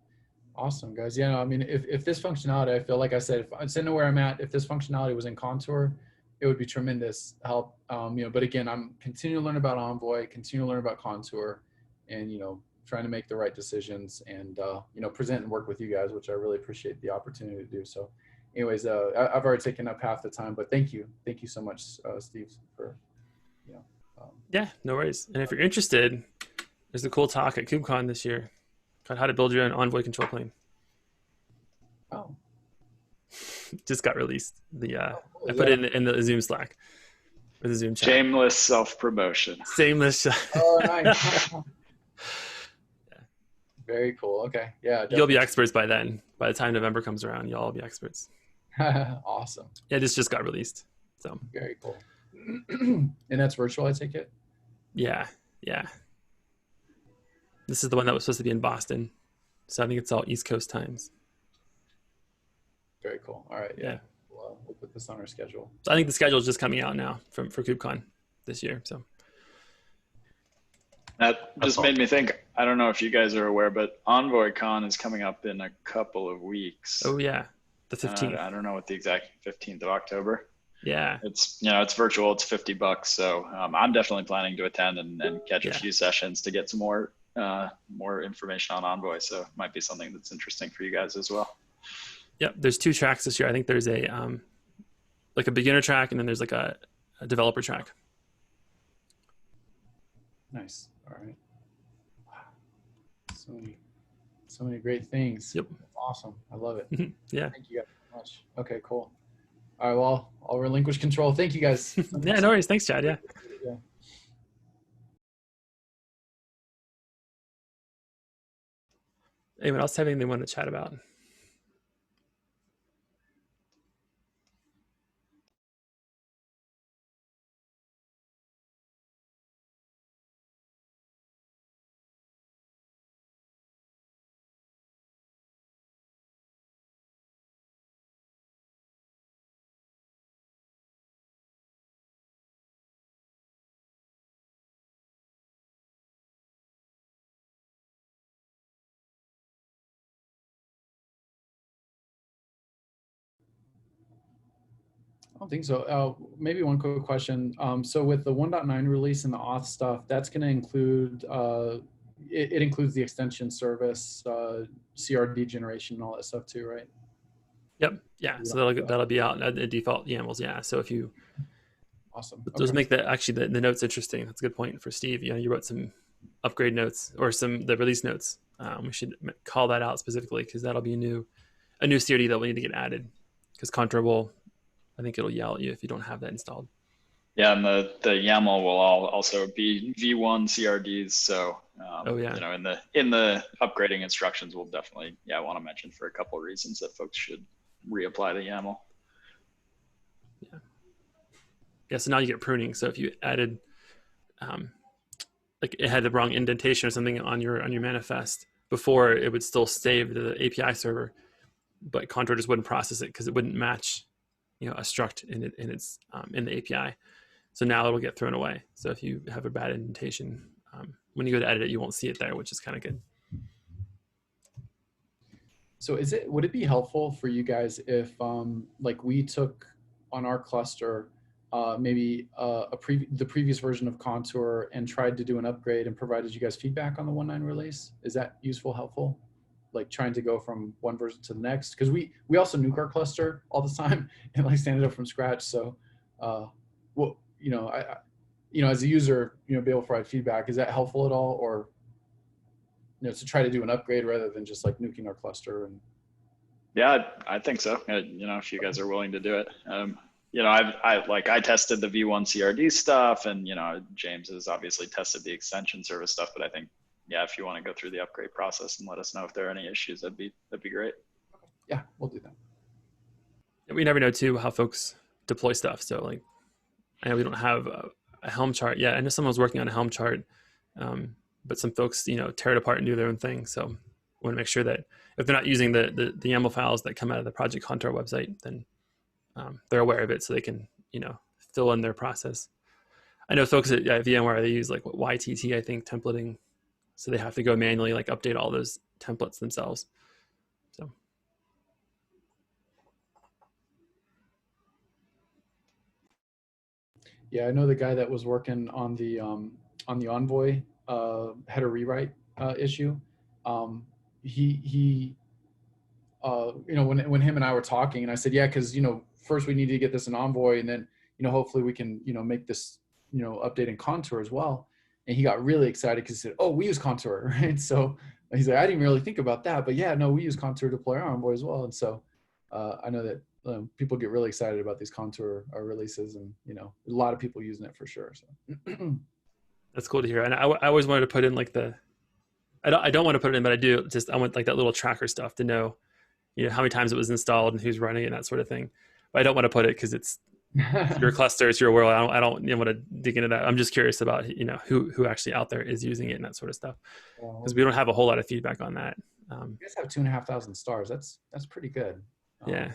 Awesome, guys. Yeah, no, I mean, if this functionality, I feel like I said, if I know where I'm at, if this functionality was in Contour, it would be tremendous help. You know, but again, I'm continuing to learn about Envoy, continue to learn about Contour, and, you know, trying to make the right decisions and, you know, present and work with you guys, which I really appreciate the opportunity to do. So anyways, I've already taken up half the time, but thank you so much, Steve, for, you know. Yeah, no worries. And if you're interested, there's a cool talk at KubeCon this year called How to Build Your Own Envoy Control Plane. Oh. Just got released. I put it in the Zoom Slack, or the Zoom chat. Shameless self-promotion. Shameless. Oh, nice. Very cool. Okay. Yeah. Definitely. You'll be experts by then. By the time November comes around, you'll all be experts. Awesome. Yeah, this just got released. So very cool. And that's virtual, I take it? Yeah. This is the one that was supposed to be in Boston. So I think it's all East Coast times. Very cool. All right. Yeah. We'll put this on our schedule. So I think the schedule is just coming out now for KubeCon this year. So That just made me think. I don't know if you guys are aware, but EnvoyCon is coming up in a couple of weeks. Oh yeah, the 15th. I don't know what the exact 15th of October. Yeah. It's it's virtual. It's $50. So I'm definitely planning to attend and catch a few sessions to get some more information on Envoy. So it might be something that's interesting for you guys as well. Yep. There's 2 tracks this year. I think there's a like a beginner track, and then there's like a developer track. Nice. All right. Wow. So many great things. Yep. Awesome. I love it. Yeah. Thank you guys so much. Okay, cool. All right. Well, I'll relinquish control. Thank you guys. Yeah, no worries. Thanks, Chad. Yeah. Anyone else have anything they want to chat about? I don't think so. Maybe one quick question. So with the 1.9 release and the auth stuff, that's going to include, it includes the extension service, CRD generation, and all that stuff too, right? Yep. Yeah. So that'll be out at the default YAMLs. Yeah. So if you awesome. Those make the notes interesting. That's a good point for Steve. You wrote some upgrade notes or the release notes. We should call that out specifically because that'll be a new CRD that will need to get added because Contour will, I think it'll yell at you if you don't have that installed. Yeah, and the YAML will also be V1 CRDs. So in the upgrading instructions, we'll definitely want to mention for a couple of reasons that folks should reapply the YAML. Yeah. So now you get pruning. So if you added, like it had the wrong indentation or something on your manifest before, it would still save to the API server, but Contour just wouldn't process it because it wouldn't match, a struct in the API. So now it'll get thrown away. So if you have a bad indentation, when you go to edit it, you won't see it there, which is kind of good. So would it be helpful for you guys if like we took on our cluster maybe the previous version of Contour and tried to do an upgrade and provided you guys feedback on the 1.9 release? Is that useful, helpful? Like trying to go from one version to the next? Because we also nuke our cluster all the time and like stand it up from scratch. So, well, as a user, be able to provide feedback. Is that helpful at all, or to try to do an upgrade rather than just like nuking our cluster? And yeah, I think so. If you guys are willing to do it. I tested the V1 CRD stuff, and James has obviously tested the extension service stuff. But I think, if you want to go through the upgrade process and let us know if there are any issues, that'd be great. Yeah, we'll do that. We never know too how folks deploy stuff. So like, I know we don't have a Helm chart yet. I know someone was working on a Helm chart, but some folks tear it apart and do their own thing. So we want to make sure that if they're not using the YAML files that come out of the Project Contour website, then they're aware of it so they can, fill in their process. I know folks at VMware, they use like YTT, I think, templating. So they have to go manually like update all those templates themselves. So. Yeah, I know the guy that was working on the Envoy header rewrite issue. He when him and I were talking, and I said, yeah, because first we need to get this in Envoy, and then hopefully we can make this update in Contour as well. And he got really excited because he said, oh, we use Contour, right? So he's like, I didn't really think about that, but yeah, no, we use Contour to deploy our Envoy as well. And so I know that people get really excited about these Contour releases, and a lot of people using it for sure. So that's cool to hear. And I always wanted to put in like I don't want to put it in, but I want like that little tracker stuff to know, how many times it was installed and who's running it and that sort of thing. But I don't want to put it because it's your cluster, it's your world. I don't want to dig into that. I'm just curious about, who actually out there is using it and that sort of stuff. Because we don't have a whole lot of feedback on that. You guys have 2,500 stars. That's pretty good. Yeah.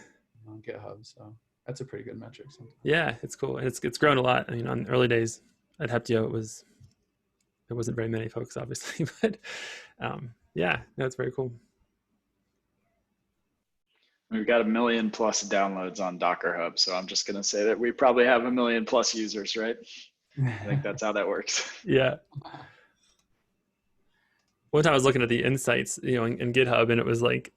On GitHub. So that's a pretty good metric. Sometimes. Yeah, it's cool. And it's grown a lot. I mean, on early days at Heptio, it was there wasn't very many folks, obviously, but yeah, that's very cool. We've got 1 million plus downloads on Docker Hub, so I'm just gonna say that we probably have 1 million plus users, right? I think that's how that works. Yeah. One time I was looking at the insights, in GitHub, and it was like,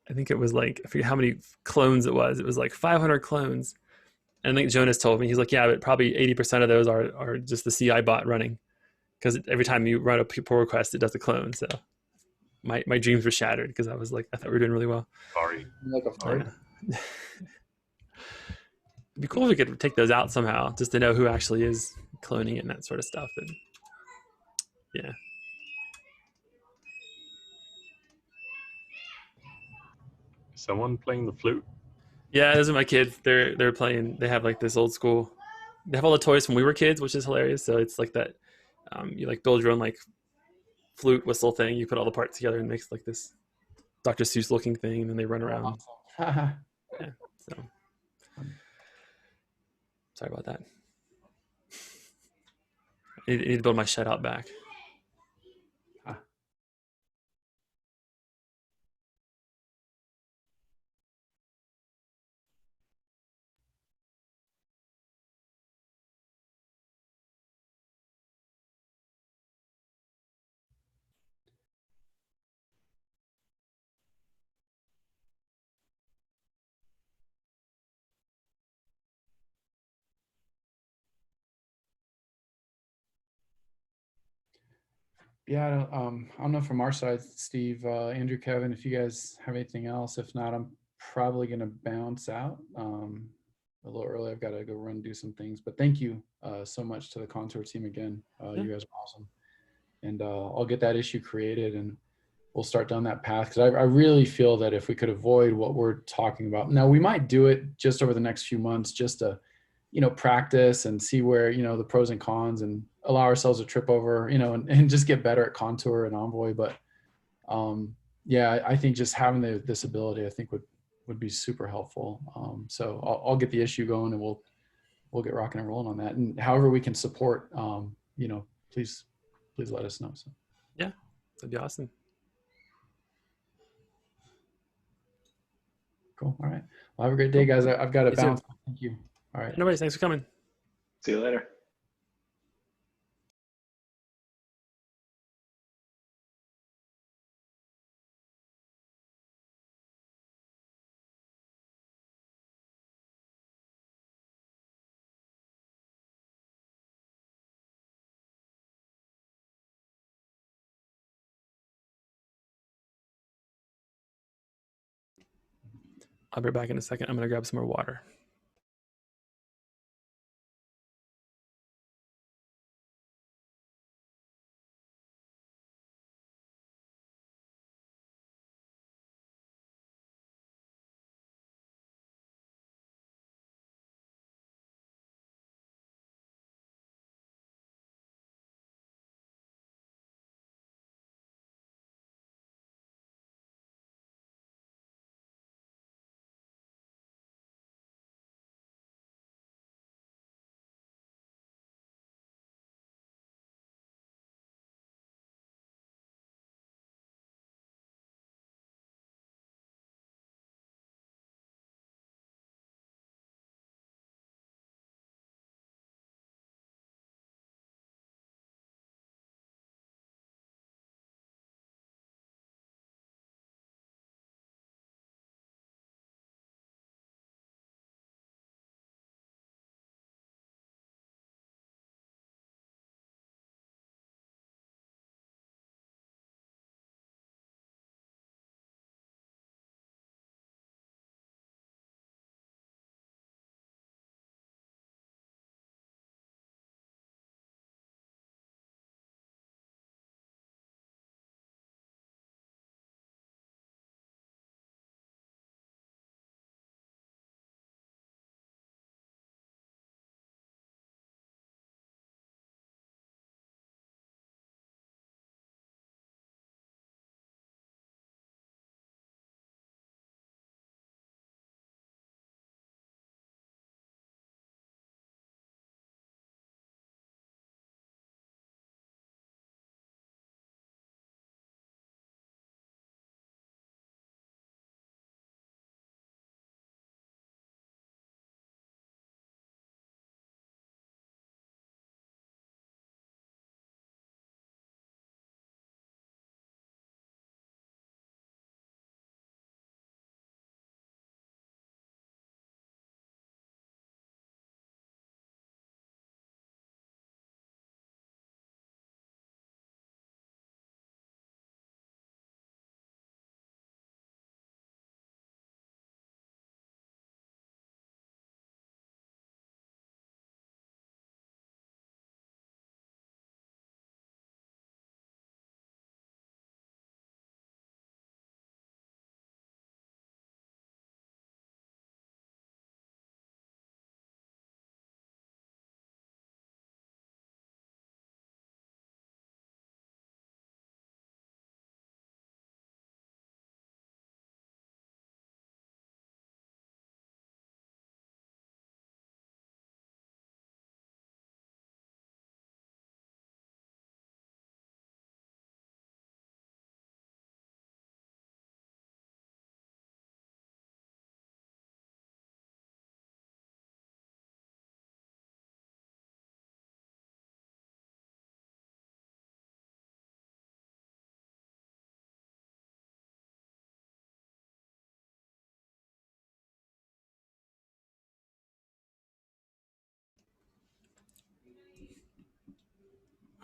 I think it was like, I forget how many clones it was. It was like 500 clones. And I think Jonas told me, he's like, yeah, but probably 80% of those are just the CI bot running, because every time you run a pull request, it does a clone. So my dreams were shattered, because I was like, I thought we were doing really well. Sorry. Like a fart. It'd be cool if we could take those out somehow, just to know who actually is cloning it and that sort of stuff. And yeah. Someone playing the flute? Yeah, those are my kids. They're playing. They have like this old school. They have all the toys from when we were kids, which is hilarious. So it's like that. You like build your own like flute whistle thing. You put all the parts together and it makes like this Dr. Seuss looking thing, and then they run around. Awesome. Yeah. So sorry about that. I need to build my shed out back. Yeah, I don't know from our side, Steve, Andrew, Kevin, if you guys have anything else. If not, I'm probably going to bounce out a little early. I've got to go run and do some things. But thank you so much to the Contour team again. Yeah. You guys are awesome. And I'll get that issue created and we'll start down that path, because I really feel that if we could avoid what we're talking about. Now, we might do it just over the next few months just to, practice and see where, the pros and cons, and allow ourselves to trip over, and just get better at Contour and Envoy. But yeah, I think just having this ability, I think would be super helpful. So I'll get the issue going, and we'll get rocking and rolling on that. And however we can support, please let us know. So Yeah, that'd be awesome. Cool. All right. Well, have a great day, guys. I've got to bounce. Thank you. All right. No worries. Thanks for coming. See you later. I'll be back in a second. I'm going to grab some more water.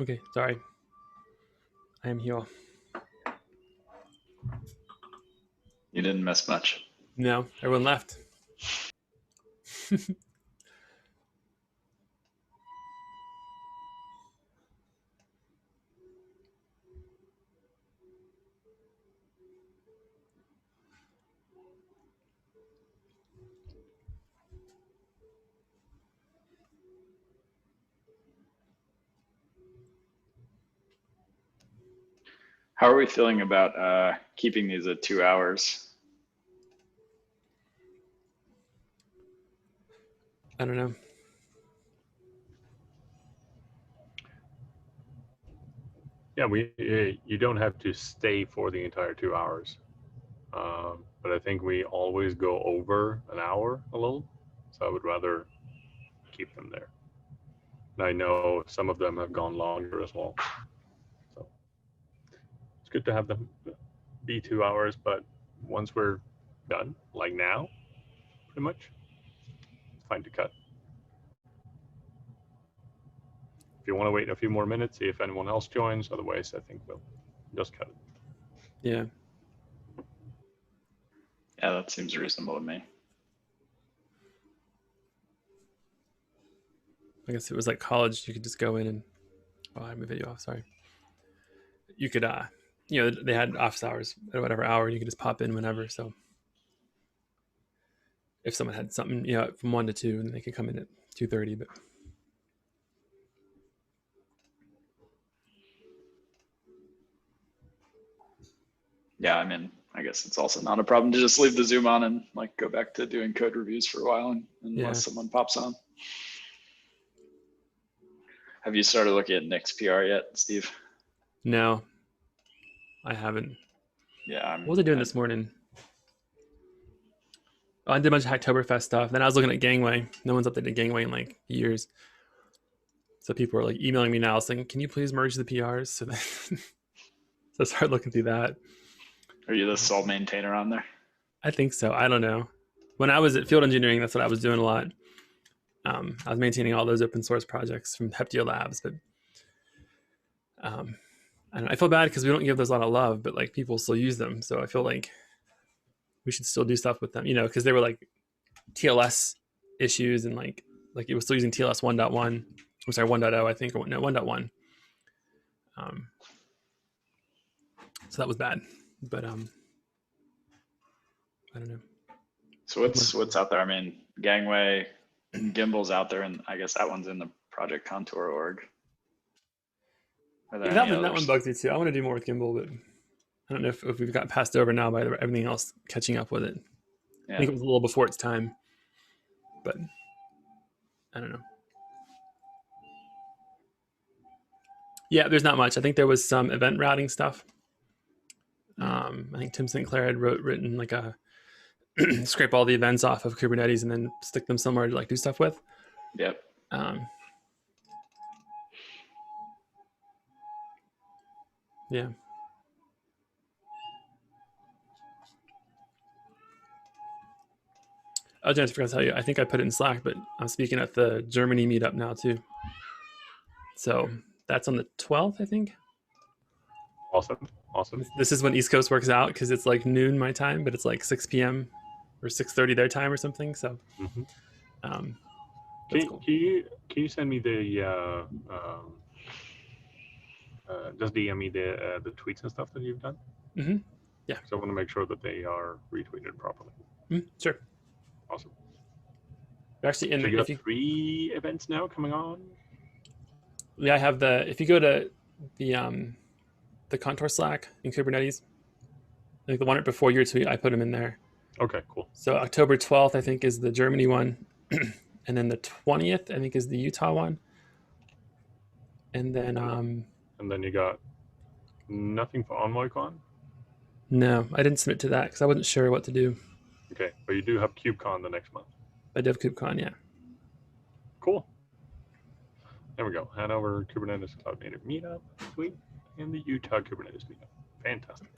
Okay, sorry. I am here. You didn't miss much. No, everyone left. How are we feeling about keeping these at 2 hours? I don't know. Yeah, you don't have to stay for the entire 2 hours. But I think we always go over an hour a little. So I would rather keep them there. And I know some of them have gone longer as well. So it's good to have them be 2 hours, but once we're done, like now, pretty much, it's fine to cut. If you want to wait a few more minutes, see if anyone else joins. Otherwise, I think we'll just cut it. Yeah. Yeah, that seems reasonable to me. I guess it was like college. You could just go in and, oh, I had my video off. Sorry. You could, you know, they had office hours at whatever hour. You could just pop in whenever. So if someone had something, you know, from 1 to 2, then they could come in at 2:30. But Yeah, I mean, I guess it's also not a problem to just leave the Zoom on and like go back to doing code reviews for a while unless Yeah. someone pops on. Have you started looking at Nick's PR yet, Steve? no, I haven't. Yeah. What was I doing this morning? Oh, I did a bunch of Hacktoberfest stuff. Then I was looking at Gangway. No one's updated Gangway in like years. So people are like emailing me now saying, can you please merge the PRs? So, then so I started looking through that. Are you the sole maintainer on there? I think so. I don't know. When I was at Field Engineering, that's what I was doing a lot. I was maintaining all those open source projects from Heptio Labs, but I feel bad because we don't give those a lot of love, but like people still use them. So I feel like we should still do stuff with them, you know, because they were like TLS issues and like it was still using TLS 1.1. I'm sorry, 1.0, I think, or no, 1.1. So that was bad, but I don't know. So what's out there? I mean, Gangway, Gimbal's out there, and I guess that one's in the Project Contour org. Are there any That one others? bugs me too. I want to do more with Gimbal, but I don't know if we've got passed over now by everything else catching up with it. I Yeah. think it was a little before its time, but I don't know. Yeah, there's not much. I think there was some event routing stuff. I think Tim Sinclair had written like a scrape all the events off of Kubernetes and then stick them somewhere to like do stuff with. Yep. Yeah. Oh, Jen, I forgot to tell you. I think I put it in Slack, but I'm speaking at the Germany meetup now too. So that's on the 12th, I think. Awesome. This is when East Coast works out because it's like noon my time, but it's like 6 p.m. or 6:30 their time or something. So, that's cool. Can you send me the just DM me the tweets and stuff that you've done? Mm-hmm. Yeah. So I want to make sure that they are retweeted properly. Sure. Awesome. Actually, so you have 3 events now coming on. Yeah, I have if you go to the Contour Slack in Kubernetes, like the one right before your tweet, I put them in there. Okay, cool. So October 12th, I think, is the Germany one. And then the 20th, I think, is the Utah one. And then you got nothing for EnvoyCon? No, I didn't submit to that because I wasn't sure what to do. Okay, but you do have KubeCon the next month. I do have KubeCon, yeah. Cool. There we go. Hanover Kubernetes Cloud Native Meetup, sweet, and the Utah Kubernetes Meetup. Fantastic.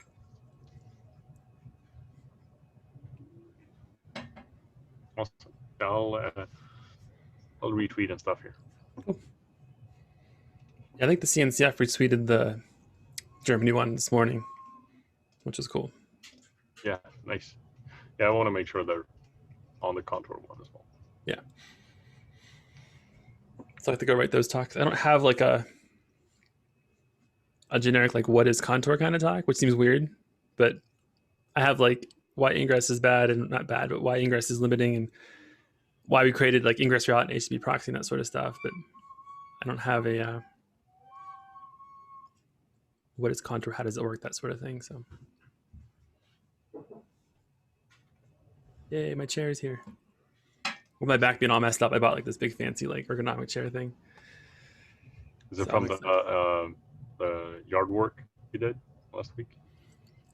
Awesome. I'll retweet and stuff here. Cool. I think the CNCF retweeted the Germany one this morning, which is cool. Yeah, nice. Yeah, I want to make sure they're on the contour one as well. Yeah. So I have to go write those talks. I don't have like a generic like what is contour kind of talk, which seems weird, but I have like why ingress is bad and not bad, but why ingress is limiting and why we created like ingress route and HTTP proxy and that sort of stuff. But I don't have a what is contour, how does it work, that sort of thing. So yay, my chair is here. With my back being all messed up, I bought like this big fancy like ergonomic chair thing. Is it So from the yard work you did last week?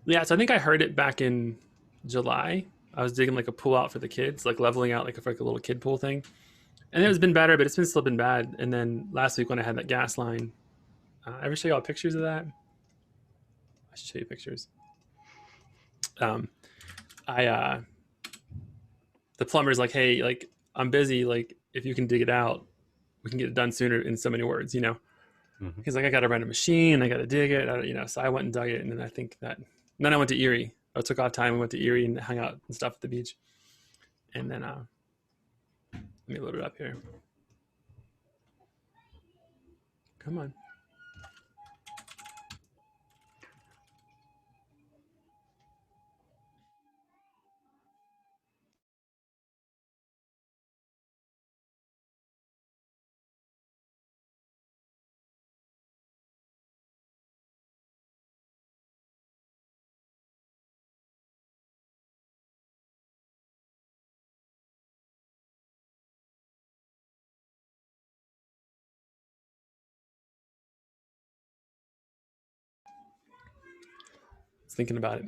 Yeah, so I think I heard it back in July. I was digging like a pool out for the kids, like leveling out like a little kid pool thing. And it has been better, but it's been still been bad. And then last week when I had that gas line, ever show you all pictures of that? I should show you pictures. I the plumber's like, hey, like I'm busy. Like if you can dig it out, we can get it done sooner. In so many words, you know. Mm-hmm. He's like, I got to rent a machine, I got to dig it, you know. So I went and dug it, and then I think that. And then I went to Erie. I took off time and went to Erie and hung out and stuff at the beach. And then let me load it up here. Come on. I was thinking about it.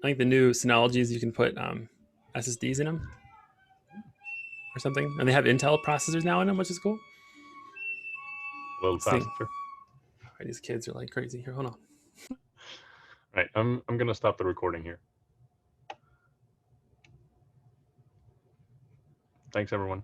I think the new Synologies, you can put SSDs in them or something. And they have Intel processors now in them, which is cool. A little Let's see. faster. Right, these kids are like crazy. Here, hold on. Right, I'm gonna stop the recording here. Thanks, everyone.